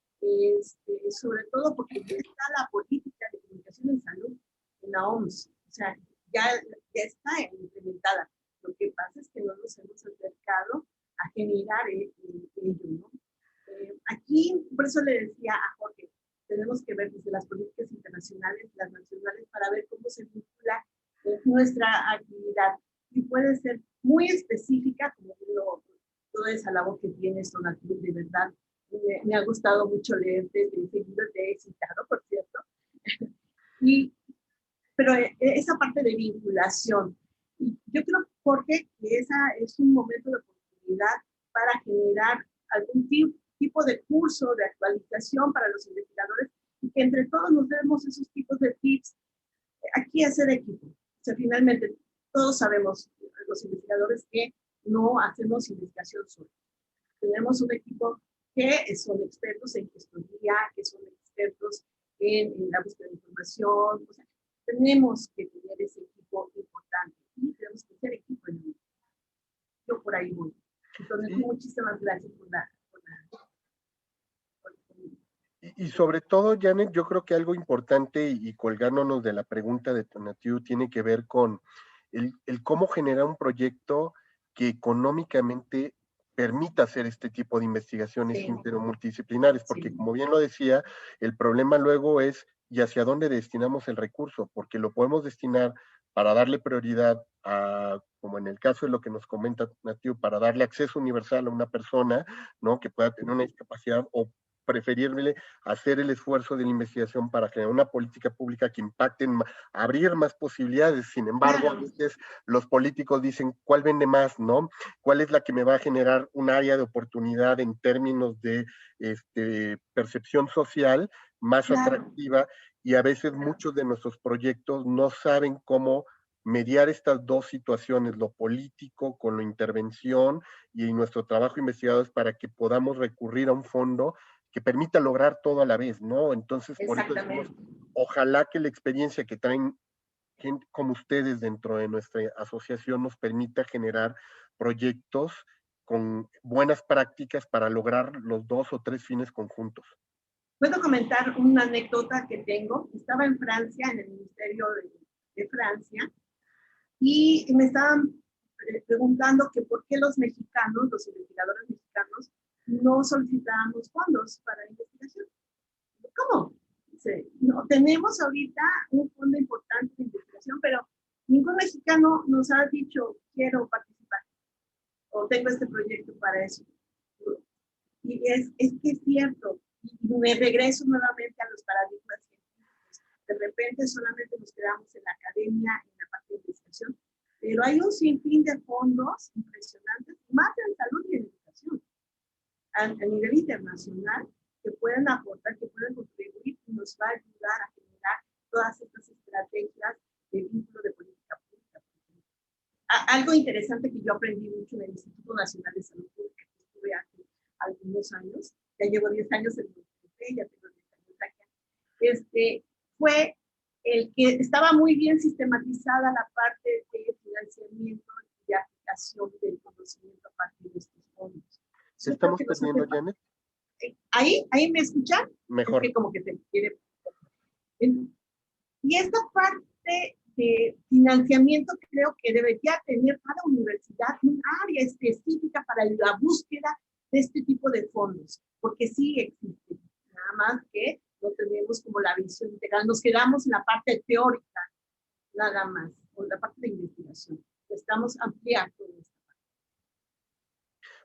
sobre todo porque ya está la política de comunicación en salud en la OMS, o sea, ya está implementada. Lo que pasa es que no nos hemos acercado a generar ello, ¿no? Aquí, por eso le decía a Jorge, tenemos que ver desde las políticas internacionales, las nacionales, para ver cómo se vincula nuestra actividad. Y puede ser muy específica, como toda esa labor que tienes, Donatiu, de verdad. Me ha gustado mucho leerte, seguido te he citado, por cierto. Pero esa parte de vinculación, y yo creo, Jorge, que esa es un momento de oportunidad para generar algún tipo de curso, de actualización para los investigadores, y que entre todos nos demos esos tipos de tips. Aquí hacer equipo. O sea, finalmente, todos sabemos, los investigadores, que no hacemos investigación solos. Tenemos un equipo que son expertos en gestoría, que son expertos en la búsqueda de información. O sea, tenemos que tener ese equipo importante y tenemos que ser equipo en el mundo. Yo por ahí voy. Entonces, muchísimas gracias por la y sobre todo, Janet, yo creo que algo importante y colgándonos de la pregunta de Donatiu tiene que ver con el cómo generar un proyecto que económicamente permita hacer este tipo de investigaciones intermultidisciplinares, porque como bien lo decía, el problema luego es y hacia dónde destinamos el recurso, porque lo podemos destinar para darle prioridad a, como en el caso de lo que nos comenta Donatiu, para darle acceso universal a una persona, ¿no? Que pueda tener una discapacidad, o preferible hacer el esfuerzo de la investigación para crear una política pública que impacte en abrir más posibilidades. Sin embargo, a veces los políticos dicen, ¿cuál vende más, no? ¿Cuál es la que me va a generar un área de oportunidad en términos de percepción social más atractiva? Y a veces muchos de nuestros proyectos no saben cómo mediar estas dos situaciones, lo político con la intervención y nuestro trabajo investigador, para que podamos recurrir a un fondo que permita lograr todo a la vez, ¿no? Entonces, por eso decimos, ojalá que la experiencia que traen gente como ustedes dentro de nuestra asociación nos permita generar proyectos con buenas prácticas para lograr los 2 o 3 fines conjuntos. Puedo comentar una anécdota que tengo. Estaba en Francia, en el Ministerio de Francia, y me estaban preguntando que por qué los mexicanos, los investigadores mexicanos, no solicitábamos fondos para la investigación. ¿Cómo? Dice, no, tenemos ahorita un fondo importante de investigación, pero ningún mexicano nos ha dicho, quiero participar, o tengo este proyecto para eso. Y es que es cierto, y me regreso nuevamente a los paradigmas científicos. De repente solamente nos quedamos en la academia, en la parte de investigación, pero hay un sinfín de fondos impresionantes, más en salud y en educación, a nivel internacional, que pueden aportar, que pueden contribuir y nos va a ayudar a generar todas estas estrategias de vínculo de política pública. Algo interesante que yo aprendí mucho en el Instituto Nacional de Salud Pública, que estuve hace algunos años, ya llevo 10 años en el INPE, ya tengo 10 años acá, fue el que estaba muy bien sistematizada la parte de financiamiento y de aplicación del conocimiento a partir de estos fondos. ¿Se estamos perdiendo, Janet? ¿Ahí me escuchan? Mejor. Es que como que te quiere. Y esta parte de financiamiento creo que debería tener cada universidad un área específica para la búsqueda de este tipo de fondos, porque sí existen, nada más que no tenemos como la visión integral, nos quedamos en la parte teórica, nada más, o la parte de investigación. Estamos ampliando esta parte.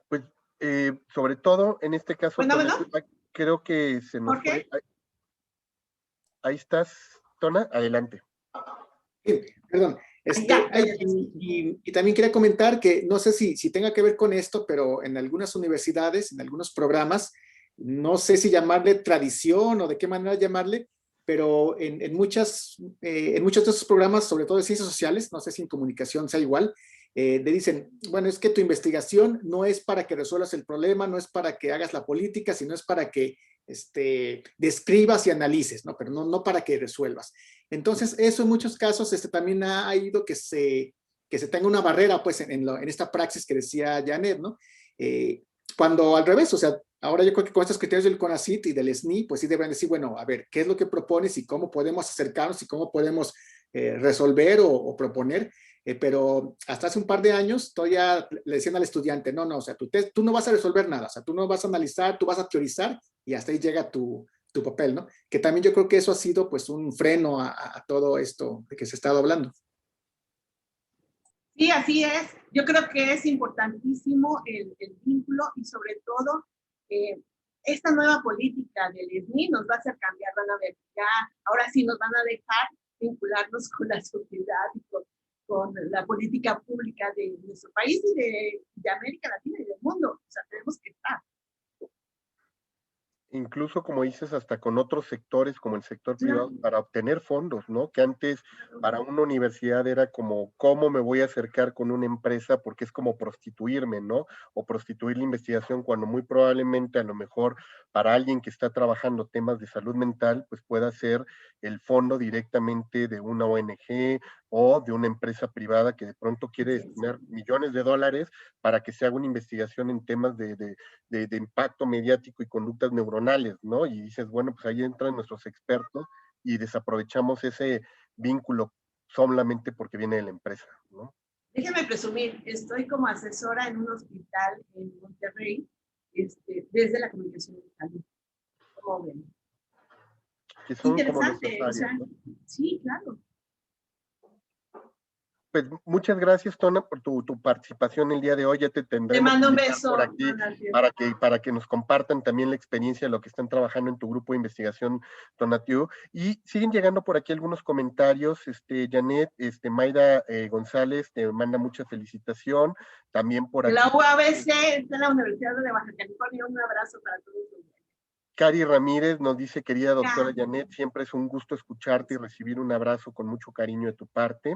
Pues, sobre todo, en este caso, bueno. Creo que se nos fue. Ahí estás, Tona, adelante. Sí, perdón. Y también quería comentar que no sé si tenga que ver con esto, pero en algunas universidades, en algunos programas, no sé si llamarle tradición o de qué manera llamarle, pero en muchos de esos programas, sobre todo de ciencias sociales, no sé si en comunicación sea igual, le dicen, bueno, es que tu investigación no es para que resuelvas el problema, no es para que hagas la política, sino es para que describas y analices, ¿no? Pero no para que resuelvas. Entonces, eso en muchos casos también ha ido que se tenga una barrera, pues, en esta praxis que decía Janet, ¿no? Cuando al revés, o sea, ahora yo creo que con estos criterios del CONACYT y del SNI, pues sí deben decir, bueno, a ver, ¿qué es lo que propones y cómo podemos acercarnos y cómo podemos resolver o proponer? Pero hasta hace un par de años todavía le decían al estudiante, no, o sea, tú no vas a resolver nada, o sea, tú no vas a analizar, tú vas a teorizar y hasta ahí llega tu papel, ¿no? Que también yo creo que eso ha sido pues un freno a todo esto de que se ha estado hablando. Sí, así es. Yo creo que es importantísimo el vínculo y sobre todo esta nueva política del SNI nos va a hacer cambiar, van a ver, ya ahora sí nos van a dejar vincularnos con la sociedad y con la política pública de nuestro país y de América Latina y del mundo. O sea, tenemos que estar. Incluso, como dices, hasta con otros sectores como el sector privado para obtener fondos, ¿no? Que antes para una universidad era como, ¿cómo me voy a acercar con una empresa? Porque es como prostituirme, ¿no? O prostituir la investigación cuando muy probablemente a lo mejor para alguien que está trabajando temas de salud mental, pues pueda ser el fondo directamente de una ONG o de una empresa privada que de pronto quiere destinar millones de dólares para que se haga una investigación en temas de impacto mediático y conductas neuronales, ¿no? Y dices, bueno, pues ahí entran nuestros expertos y desaprovechamos ese vínculo solamente porque viene de la empresa, ¿no? Déjenme presumir, estoy como asesora en un hospital en Monterrey, desde la comunicación digital. ¿Cómo ven? Que son interesante, como o sea, ¿no? Sí, claro. Pues muchas gracias, Tona, por tu participación el día de hoy. Ya te tendremos Te mando un que beso por aquí para que nos compartan también la experiencia de lo que están trabajando en tu grupo de investigación, Tonatiu. Y siguen llegando por aquí algunos comentarios. Janet, Mayra González te manda mucha felicitación. También por aquí. De la UABC, de la Universidad de Baja California, un abrazo para todos. Cari Ramírez nos dice, querida doctora Janet, siempre es un gusto escucharte y recibir un abrazo con mucho cariño de tu parte.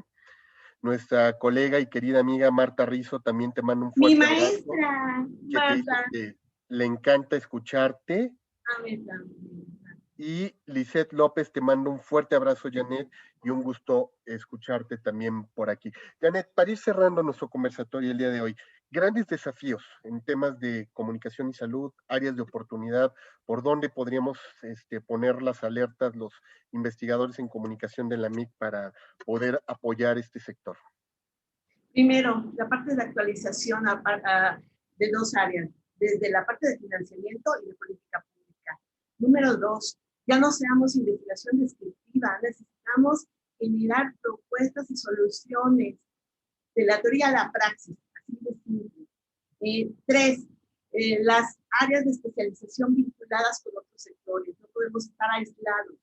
Nuestra colega y querida amiga Marta Rizo también te manda un fuerte abrazo. Mi maestra, que Marta. Te dice que le encanta escucharte. A mí también. Y Lisette López te manda un fuerte abrazo, Janet, y un gusto escucharte también por aquí. Janet, para ir cerrando nuestro conversatorio el día de hoy, grandes desafíos en temas de comunicación y salud, áreas de oportunidad, por dónde podríamos poner las alertas los investigadores en comunicación de la MIC para poder apoyar este sector. Primero, la parte de actualización de dos áreas, desde la parte de financiamiento y de política pública. Número dos, ya no seamos investigación descriptiva, necesitamos generar propuestas y soluciones de la teoría a la praxis, así de simple. Tres, las áreas de especialización vinculadas con otros sectores, no podemos estar aislados,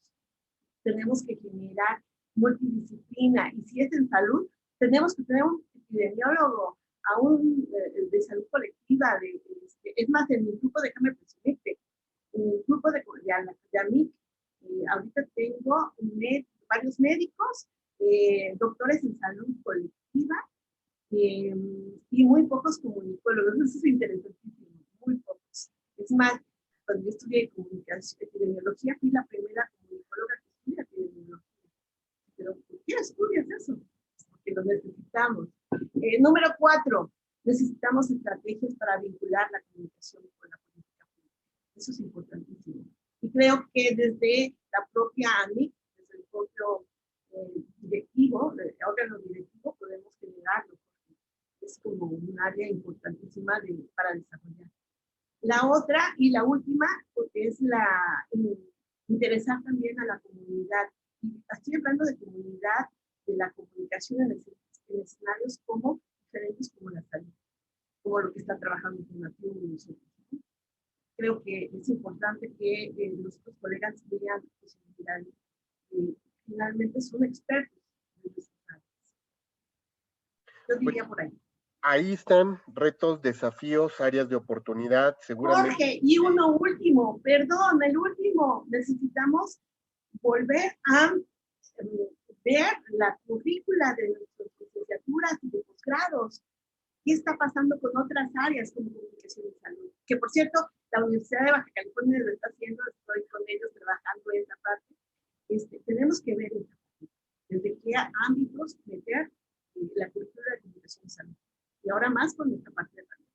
tenemos que generar multidisciplina, y si es en salud, tenemos que tener un epidemiólogo, a un de salud colectiva, es más, en mi grupo, déjame presumirte, en el grupo de AMIC, ahorita tengo varios médicos, doctores en salud colectiva, y muy pocos comunicólogos. Eso es interesantísimo, muy pocos. Es más, cuando yo estudié epidemiología, fui la primera comunicóloga que estudia epidemiología. Pero ¿por qué estudias eso? Porque lo necesitamos. Número 4, necesitamos estrategias para vincular la comunicación con la política pública. Eso es importantísimo. Y creo que desde la propia AMIC, desde el propio directivo, el órgano directivo, podemos generarlo. Es como un área importantísima para desarrollar. La otra y la última es interesar también a la comunidad. Y estoy hablando de comunidad, de la comunicación en escenarios como diferentes como la salud, como lo que está trabajando con la nosotros. Creo que es importante que nuestros colegas vean posibilidades. Finalmente son expertos en esas áreas. Yo diría por ahí. Ahí están retos, desafíos, áreas de oportunidad, seguramente. Jorge, y uno último, perdón, el último, necesitamos volver a ver la currícula de nuestras licenciaturas y de posgrados. ¿Qué está pasando con otras áreas como comunicación y salud? Que, por cierto, la Universidad de Baja California lo está haciendo, estoy con ellos trabajando en esa parte. Tenemos que ver desde qué ámbitos meter la currícula de comunicación y salud. Y ahora más con esta parte de salud.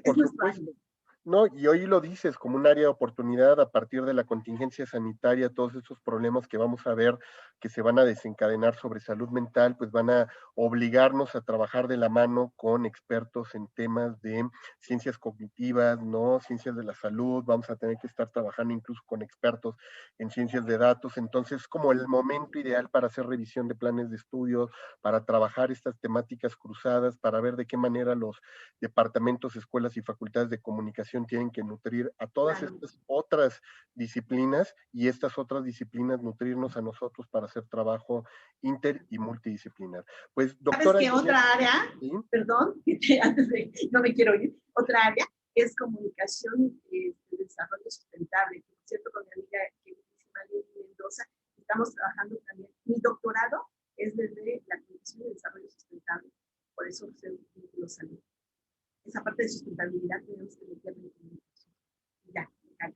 Es nuestro ámbito. No, y hoy lo dices como un área de oportunidad a partir de la contingencia sanitaria, todos esos problemas que vamos a ver que se van a desencadenar sobre salud mental, pues van a obligarnos a trabajar de la mano con expertos en temas de ciencias cognitivas, ¿no? Ciencias de la salud, vamos a tener que estar trabajando incluso con expertos en ciencias de datos, entonces como el momento ideal para hacer revisión de planes de estudios, para trabajar estas temáticas cruzadas, para ver de qué manera los departamentos, escuelas y facultades de comunicación tienen que nutrir a todas estas otras disciplinas y estas otras disciplinas nutrirnos a nosotros para hacer trabajo inter y multidisciplinar. Pues, doctora... ¿Sabes qué otra área? ¿Sí? Perdón, antes de, no me quiero ir. Otra área es comunicación y desarrollo sustentable. Por cierto, con mi amiga queridísima Lili Mendoza, estamos trabajando también. Mi doctorado es desde la comunicación y desarrollo sustentable. Por eso lo salí. Esa parte de sustentabilidad tenemos que meterla en comunicación. Ya.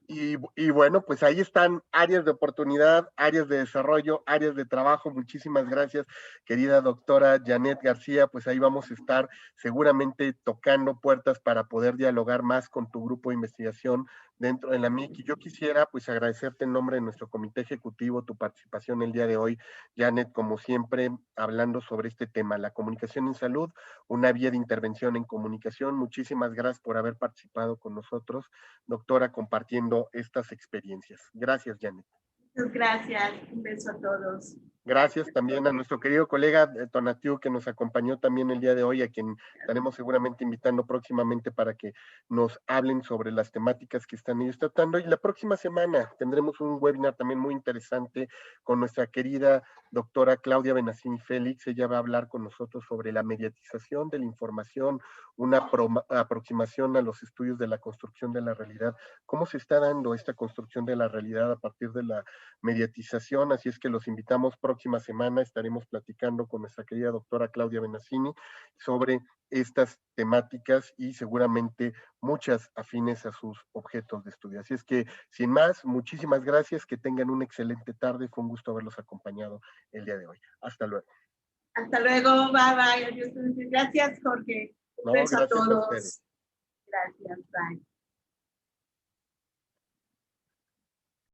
Y bueno, pues ahí están áreas de oportunidad, áreas de desarrollo, áreas de trabajo. Muchísimas gracias, querida doctora Janet García. Pues ahí vamos a estar seguramente tocando puertas para poder dialogar más con tu grupo de investigación dentro de la MIC. Y yo quisiera pues agradecerte en nombre de nuestro comité ejecutivo tu participación el día de hoy, Janet, como siempre, hablando sobre este tema, la comunicación en salud, una vía de intervención en comunicación. Muchísimas gracias por haber participado con nosotros, doctora, compartiendo estas experiencias. Gracias, Janet. Muchas gracias. Un beso a todos. Gracias también a nuestro querido colega Tonatiu, que nos acompañó también el día de hoy, a quien estaremos seguramente invitando próximamente para que nos hablen sobre las temáticas que están ellos tratando. Y la próxima semana tendremos un webinar también muy interesante con nuestra querida doctora Claudia Benassini Félix. Ella va a hablar con nosotros sobre la mediatización de la información, una aproximación a los estudios de la construcción de la realidad. ¿Cómo se está dando esta construcción de la realidad a partir de la mediatización? Así es que los invitamos próxima semana, estaremos platicando con nuestra querida doctora Claudia Benassini sobre estas temáticas y seguramente muchas afines a sus objetos de estudio. Así es que, sin más, muchísimas gracias, que tengan una excelente tarde, fue un gusto haberlos acompañado el día de hoy. Hasta luego. Hasta luego, bye bye, adiós. Gracias, Jorge. Un beso a todos. Gracias, bye.